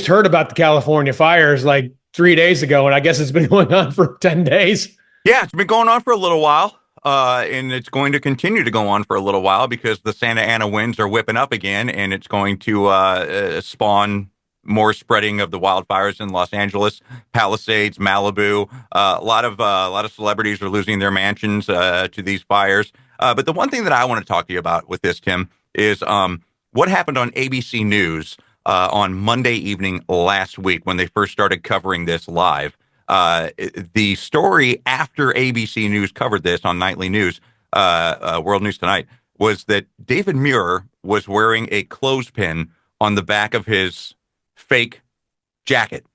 heard about the California fires like 3 days ago, and I guess it's been going on for 10 days. Yeah, it's been going on for a little while. And it's going to continue to go on for a little while because the Santa Ana winds are whipping up again, and it's going to spawn more spreading of the wildfires in Los Angeles, Palisades, Malibu. A lot of celebrities are losing their mansions to these fires. But the one thing that I want to talk to you about with this, Tim, is what happened on ABC News on Monday evening last week when they first started covering this live. The story after ABC News covered this on Nightly News, World News Tonight, was that David Muir was wearing a clothespin on the back of his fake jacket,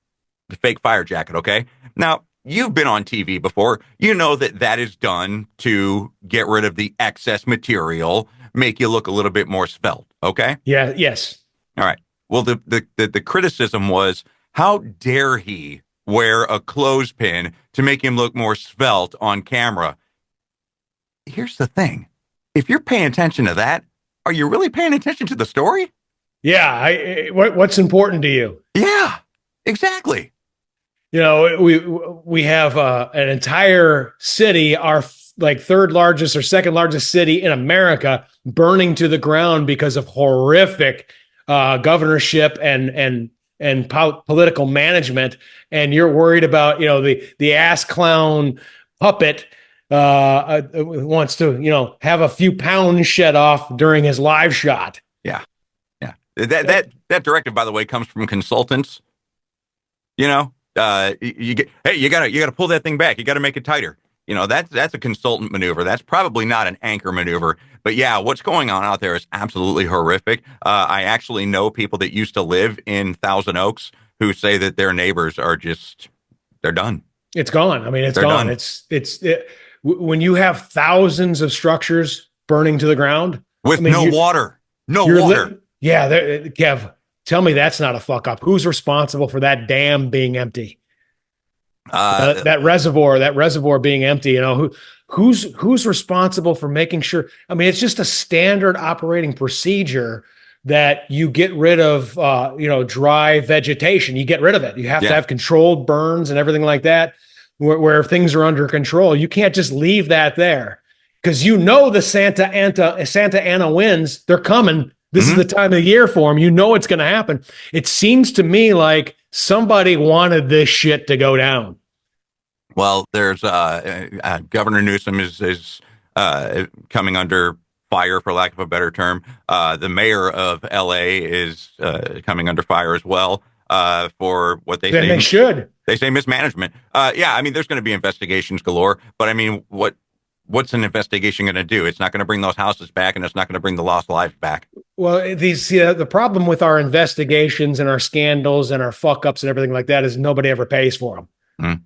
the fake fire jacket, okay? Now, you've been on TV before. You know that is done to get rid of the excess material, make you look a little bit more svelte, okay? Yeah, yes. All right. Well, the criticism was, how dare he wear a clothespin to make him look more svelte on camera? Here's the thing. If you're paying attention to that, are you really paying attention to the story? Yeah. What's important to you? Yeah, exactly. You know, we have an entire city, our like third largest or second largest city in America, burning to the ground because of horrific governorship and political management. And you're worried about, you know, the ass clown puppet wants to, have a few pounds shed off during his live shot. Yeah, yeah. That directive, by the way, comes from consultants. You know, you gotta pull that thing back. You gotta make it tighter. You know, that's a consultant maneuver. That's probably not an anchor maneuver. But yeah, what's going on out there is absolutely horrific. I actually know people that used to live in Thousand Oaks who say that their neighbors are they're done. It's gone. I mean, it's They're gone. done. When you have thousands of structures burning to the ground With no water. Kev, tell me that's not a fuck up. Who's responsible for that dam being empty? That reservoir being empty. You know, who's responsible for making sure? I mean, it's just a standard operating procedure that you get rid of, dry vegetation. You get rid of it. You have to have controlled burns and everything like that, where things are under control. You can't just leave that there, because the Santa Ana winds, they're coming. This is the time of the year for them. You know it's going to happen. It seems to me like somebody wanted this shit to go down. Well, there's Governor Newsom is coming under fire, for lack of a better term. The mayor of LA is coming under fire as well for what they say. They should. They say mismanagement. Yeah, I mean, there's going to be investigations galore, but I mean, what's an investigation going to do? It's not going to bring those houses back, and it's not going to bring the lost lives back. Well, the problem with our investigations and our scandals and our fuck ups and everything like that is nobody ever pays for them. Mm.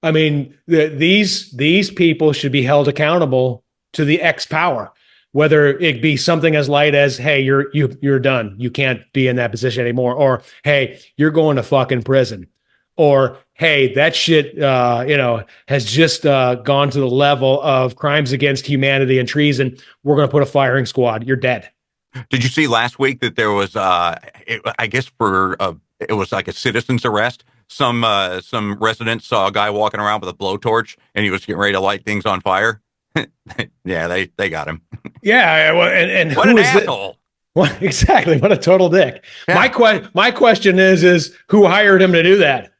I mean, these people should be held accountable to the X power, whether it be something as light as, hey, you're done. You can't be in that position anymore. Or, hey, you're going to fucking prison. Or, hey, that shit, has just gone to the level of crimes against humanity and treason. We're going to put a firing squad. You're dead. Did you see last week that there was, I guess it was like a citizen's arrest. Some residents saw a guy walking around with a blowtorch, and he was getting ready to light things on fire. Yeah, they got him. Yeah, and what who an is asshole! What exactly? What a total dick. Yeah. My question is who hired him to do that?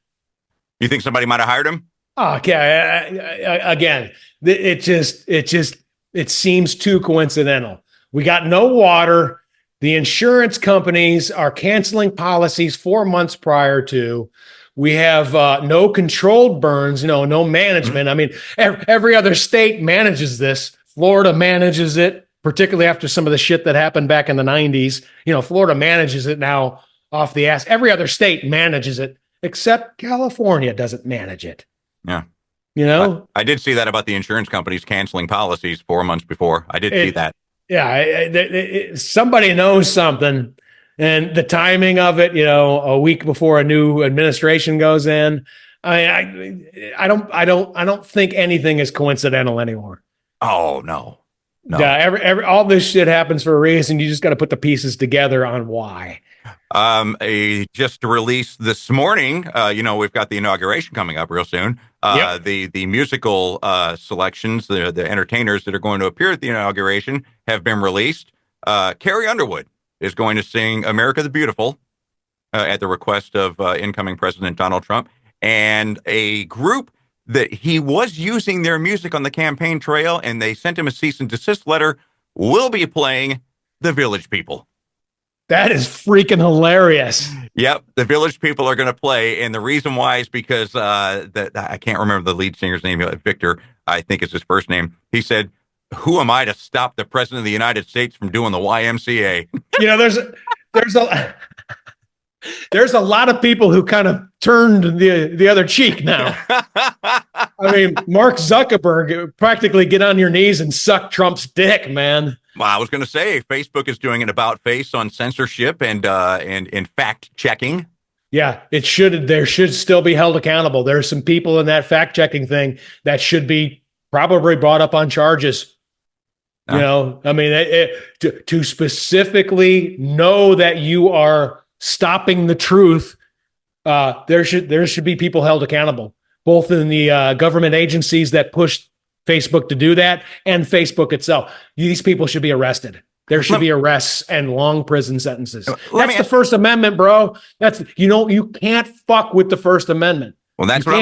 You think somebody might have hired him? Okay, again, it seems too coincidental. We got no water. The insurance companies are canceling policies 4 months prior to. We have no controlled burns, no management. I mean, every other state manages this. Florida manages it, particularly after some of the shit that happened back in the 90s. Florida manages it now off the ass. Every other state manages it, except California doesn't manage it. Yeah. I did see that about the insurance companies canceling policies 4 months before. I did see that. Yeah. Somebody knows something. And the timing of it, a week before a new administration goes in, I don't think anything is coincidental anymore. Oh no. All this shit happens for a reason. You just got to put the pieces together on why. Just released this morning. We've got the inauguration coming up real soon. Yep. The musical selections, the entertainers that are going to appear at the inauguration have been released. Carrie Underwood is going to sing America the Beautiful at the request of incoming President Donald Trump. And a group that he was using their music on the campaign trail, and they sent him a cease and desist letter, will be playing The Village People. That is freaking hilarious. Yep, the Village People are going to play, and the reason why is because I can't remember the lead singer's name. Victor, I think is his first name. He said, "Who am I to stop the president of the United States from doing the YMCA?" You know, there's a lot of people who kind of turned the other cheek now. I mean, Mark Zuckerberg practically get on your knees and suck Trump's dick, man. Well, I was going to say Facebook is doing an about face on censorship and fact checking. Yeah, there should still be held accountable. There's some people in that fact checking thing that should be probably brought up on charges. You know, I mean, to specifically know that you are stopping the truth, there should be people held accountable, both in the government agencies that push Facebook to do that and Facebook itself. These people should be arrested. There should be arrests and long prison sentences. That's the First Amendment, bro. You can't fuck with the First Amendment. Well, that's what I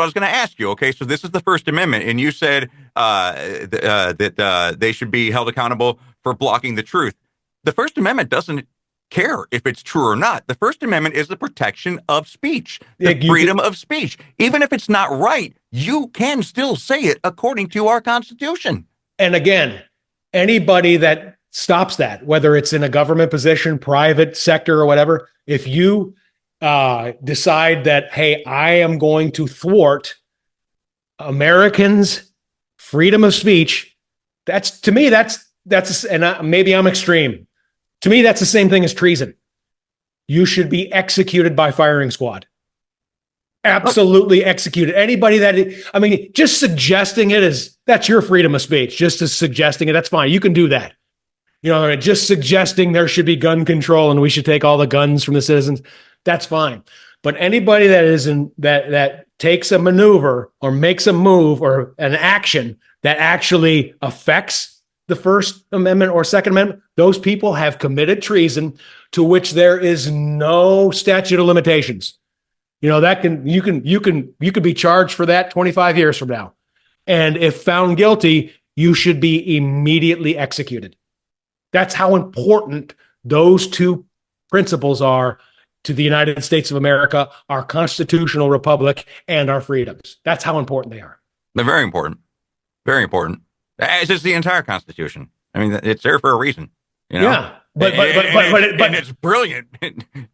was gonna ask you. Okay, so this is the First Amendment, and you said that they should be held accountable for blocking the truth. The First Amendment doesn't care if it's true or not. The First Amendment is the protection of speech, the freedom of speech. Even if it's not right, you can still say it according to our Constitution. And again, anybody that stops that, whether it's in a government position, private sector, or whatever, if you decide that, hey, I am going to thwart Americans' freedom of speech, maybe I'm extreme. To me, that's the same thing as treason. You should be executed by firing squad. Absolutely executed. Anybody just suggesting that's your freedom of speech. Just as suggesting it, that's fine. You can do that. You know, just suggesting there should be gun control and we should take all the guns from the citizens, that's fine. But anybody that takes a maneuver or makes a move or an action that actually affects the First Amendment or Second Amendment, those people have committed treason to which there is no statute of limitations. You know, you could be charged for that 25 years from now. And if found guilty, you should be immediately executed. That's how important those two principles are to the United States of America, our constitutional republic, and our freedoms. That's how important they are. They're very important. Very important. As is the entire Constitution. I mean, it's there for a reason. You know? Yeah. But it's brilliant.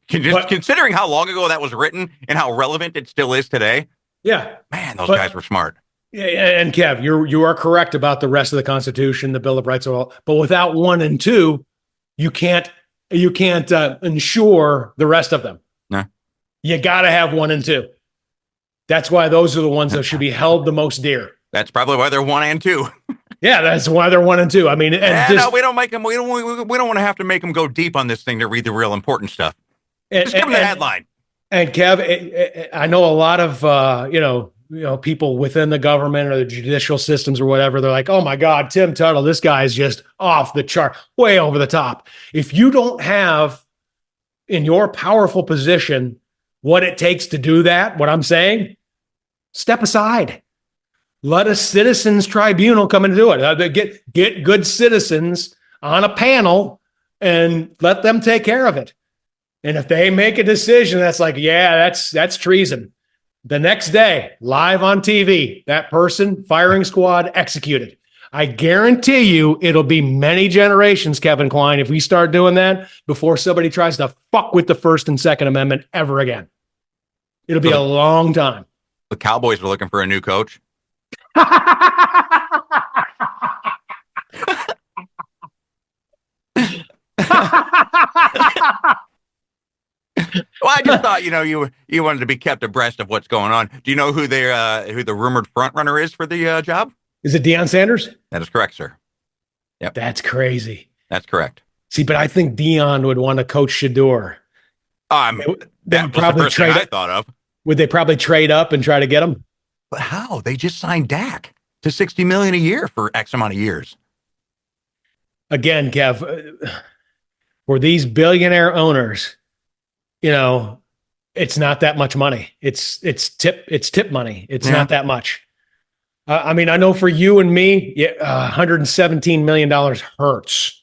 Considering how long ago that was written and how relevant it still is today. Yeah. Man, those guys were smart. Yeah, and Kev, you are correct about the rest of the Constitution, the Bill of Rights, but without 1 and 2, you can't ensure the rest of them. No. You got to have 1 and 2. That's why those are the ones that should be held the most dear. That's probably why they're 1 and 2. Yeah, that's why they're 1 and 2. I mean, no, we don't make them. We don't want to have to make them go deep on this thing to read the real important stuff. Just give them the headline. And Kev, I know a lot of people within the government or the judicial systems or whatever. They're like, "Oh my God, Tim Tuttle, this guy is just off the chart, way over the top." If you don't have in your powerful position what it takes to do that, what I'm saying, step aside. Let a citizens tribunal come and do it. Get good citizens on a panel and let them take care of it. And if they make a decision that's like, yeah, that's treason, the next day, live on TV, that person, firing squad, executed. I guarantee you it'll be many generations, Kevin Kline, if we start doing that before somebody tries to fuck with the First and Second Amendment ever again. It'll be a long time. The Cowboys are looking for a new coach. Well, I just thought, you wanted to be kept abreast of what's going on. Do you know who the rumored front runner is for the job? Is it Deion Sanders? That is correct, sir. Yep. That's crazy. That's correct. See, but I think Deion would want to coach Shador. That was the first thing I thought of. Would they probably trade up and try to get him? But how? They just signed Dak to $60 million a year for X amount of years. Again, Kev, for these billionaire owners, it's not that much money. It's tip money. It's not that much. I mean, I know for you and me, $117 million hurts.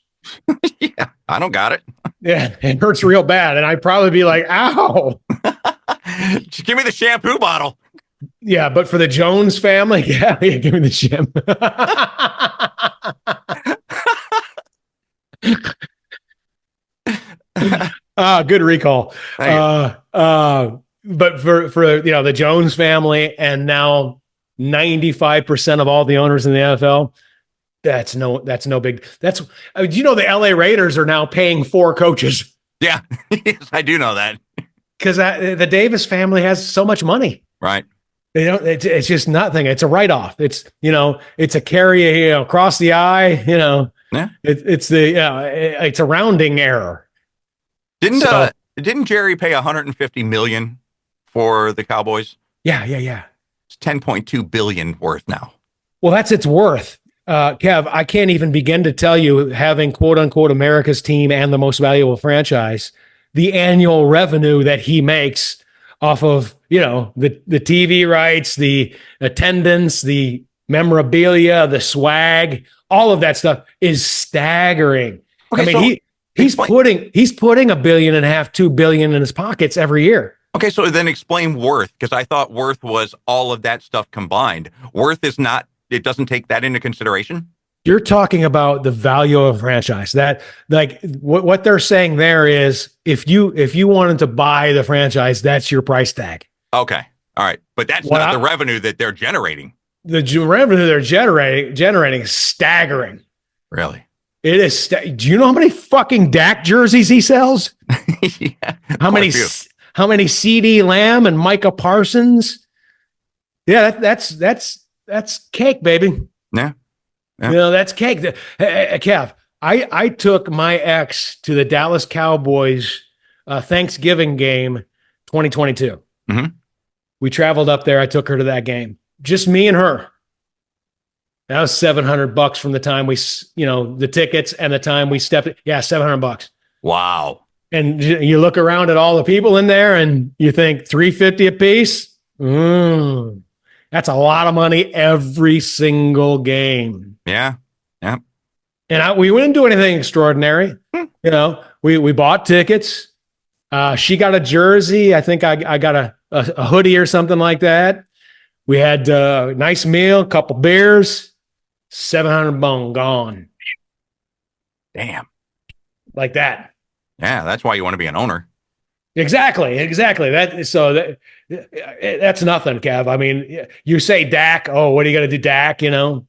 Yeah. I don't got it. Yeah, it hurts real bad. And I'd probably be like, ow. Just give me the shampoo bottle. Yeah, but for the Jones family, yeah, give me the shampoo. Good recall. But for the Jones family and now 95% of all the owners in the NFL, that's no big. The LA Raiders are now paying 4 coaches Yeah, yes, I do know that. because the Davis family has so much money. Right. It's just nothing. It's a write-off. It's a carry across the eye. Yeah. It's a rounding error. Didn't Jerry pay $150 million for the Cowboys? Yeah. It's $10.2 billion worth now. Well, that's its worth. Kev, I can't even begin to tell you, having quote unquote America's team and the most valuable franchise, the annual revenue that he makes off of, the TV rights, the attendance, the memorabilia, the swag, all of that stuff is staggering. Okay, I mean, he's putting $1.5 billion, $2 billion in his pockets every year. Okay, so then explain worth, because I thought worth was all of that stuff combined. Worth is not, it doesn't take that into consideration. You're talking about the value of a franchise. That, like, what they're saying there is, if you wanted to buy the franchise, that's your price tag. Okay, all right, but that's not the revenue that they're generating. The revenue they're generating is staggering. Really? It is. Do you know how many fucking Dak jerseys he sells? Yeah, How many CD Lamb and Micah Parsons? Yeah, that's cake, baby. Yeah. That's cake. Kev, I took my ex to the Dallas Cowboys Thanksgiving game 2022. Mm-hmm. We traveled up there. I took her to that game. Just me and her. That was $700 from the time the tickets and the time we stepped. Yeah, $700. Wow. And you look around at all the people in there and you think $350 a piece. That's a lot of money every single game. Yeah. And we didn't do anything extraordinary. We bought tickets. She got a jersey. I think I got a hoodie or something like that. We had a nice meal, a couple beers, $700 gone. Damn. Like that. Yeah, that's why you want to be an owner. Exactly. That's nothing, Kev. I mean, you say Dak. Oh, what are you going to do, Dak? You're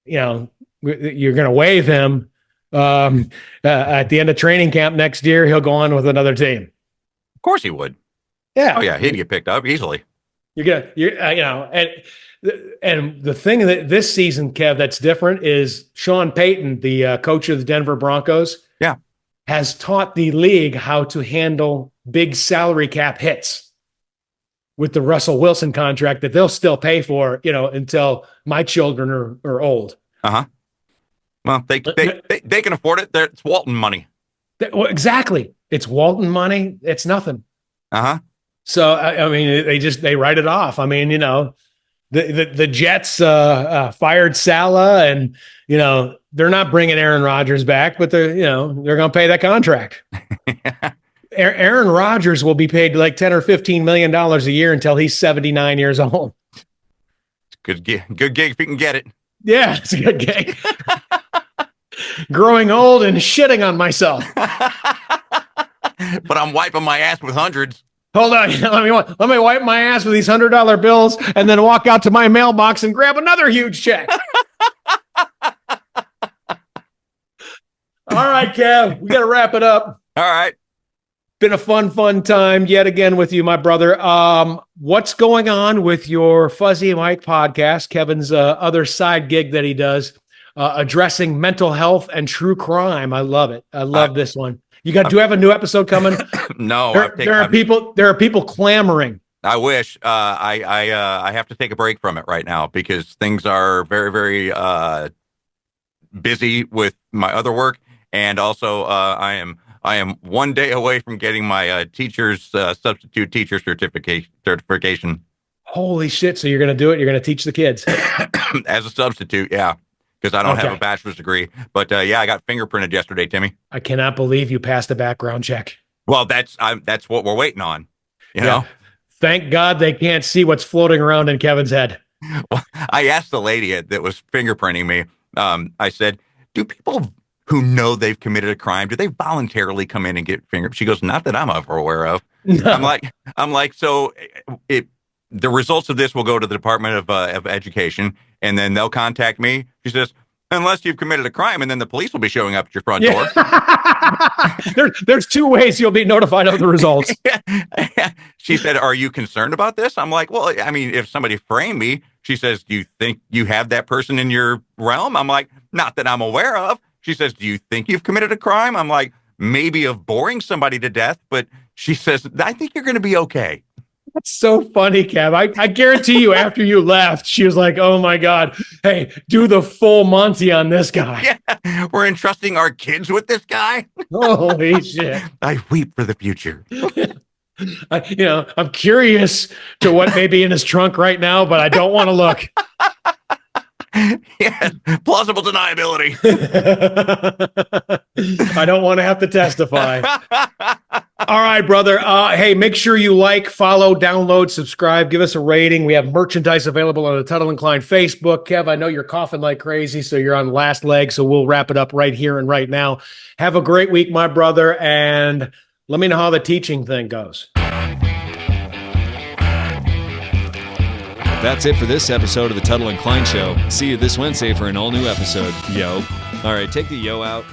going to waive him at the end of training camp next year. He'll go on with another team. Of course he would. Yeah. Oh yeah, he'd get picked up easily. And the thing that this season, Kev, that's different is Sean Payton, the coach of the Denver Broncos. Yeah. Has taught the league how to handle big salary cap hits with the Russell Wilson contract that they'll still pay for, until my children are old. Uh-huh. Well, they can afford it. It's Walton money. Exactly. It's Walton money. It's nothing. Uh-huh. So, I mean, they write it off. I mean, the Jets fired Salah and, they're not bringing Aaron Rodgers back, but they're going to pay that contract. Aaron Rodgers will be paid like $10 or $15 million a year until he's 79 years old. Good gig if you can get it. Yeah, it's a good gig. Growing old and shitting on myself. But I'm wiping my ass with hundreds. Hold on, let me wipe my ass with these $100 bills and then walk out to my mailbox and grab another huge check. All right, Kev, we got to wrap it up. All right. Been a fun time yet again with you, my brother. What's going on with your Fuzzy Mike podcast, Kevin's other side gig that he does, addressing mental health and true crime? I love it. I love this one. Do you have a new episode coming? No. There are people clamoring. I wish. I have to take a break from it right now because things are very, very busy with my other work. And also, I am 1 day away from getting my substitute teacher certification. Holy shit! So you're going to do it? You're going to teach the kids as a substitute? Yeah. because I don't have Okay. a bachelor's degree. But yeah, I got fingerprinted yesterday, Timmy. I cannot believe you passed a background check. Well, that's what we're waiting on. You know, Thank God they can't see what's floating around in Kevin's head. well, I asked the lady that was fingerprinting me. I said, "Do people who know they've committed a crime, do they voluntarily come in and get fingered?" She goes, "Not that I'm ever aware of." No. I'm like, so the results of this will go to the Department of Education, and then they'll contact me. She says, "Unless you've committed a crime, and then the police will be showing up at your front door." There's two ways you'll be notified of the results. She said, "Are you concerned about this?" I'm like, "Well, I mean, if somebody framed me," she says, "Do you think you have that person in your realm?" I'm like, "Not that I'm aware of." She says, "Do you think you've committed a crime?" I'm like, "Maybe of boring somebody to death," but she says, "I think you're going to be okay." That's so funny, Kev. I guarantee you after you left, she was like, oh my God, hey, do the full Monty on this guy. Yeah, we're entrusting our kids with this guy. Holy shit. I weep for the future. I'm curious to what may be in his trunk right now, but I don't want to look. Yeah, plausible deniability. I don't want to have to testify. All right, brother. Hey, make sure you like, follow, download, subscribe, give us a rating. We have merchandise available on the Tuttle and Klein Facebook. Kev, I know you're coughing like crazy, so you're on last leg, so we'll wrap it up right here and right now. Have a great week, my brother, and let me know how the teaching thing goes. That's it for this episode of the Tuttle and Klein Show. See you this Wednesday for an all-new episode. Yo. All right, take the yo out.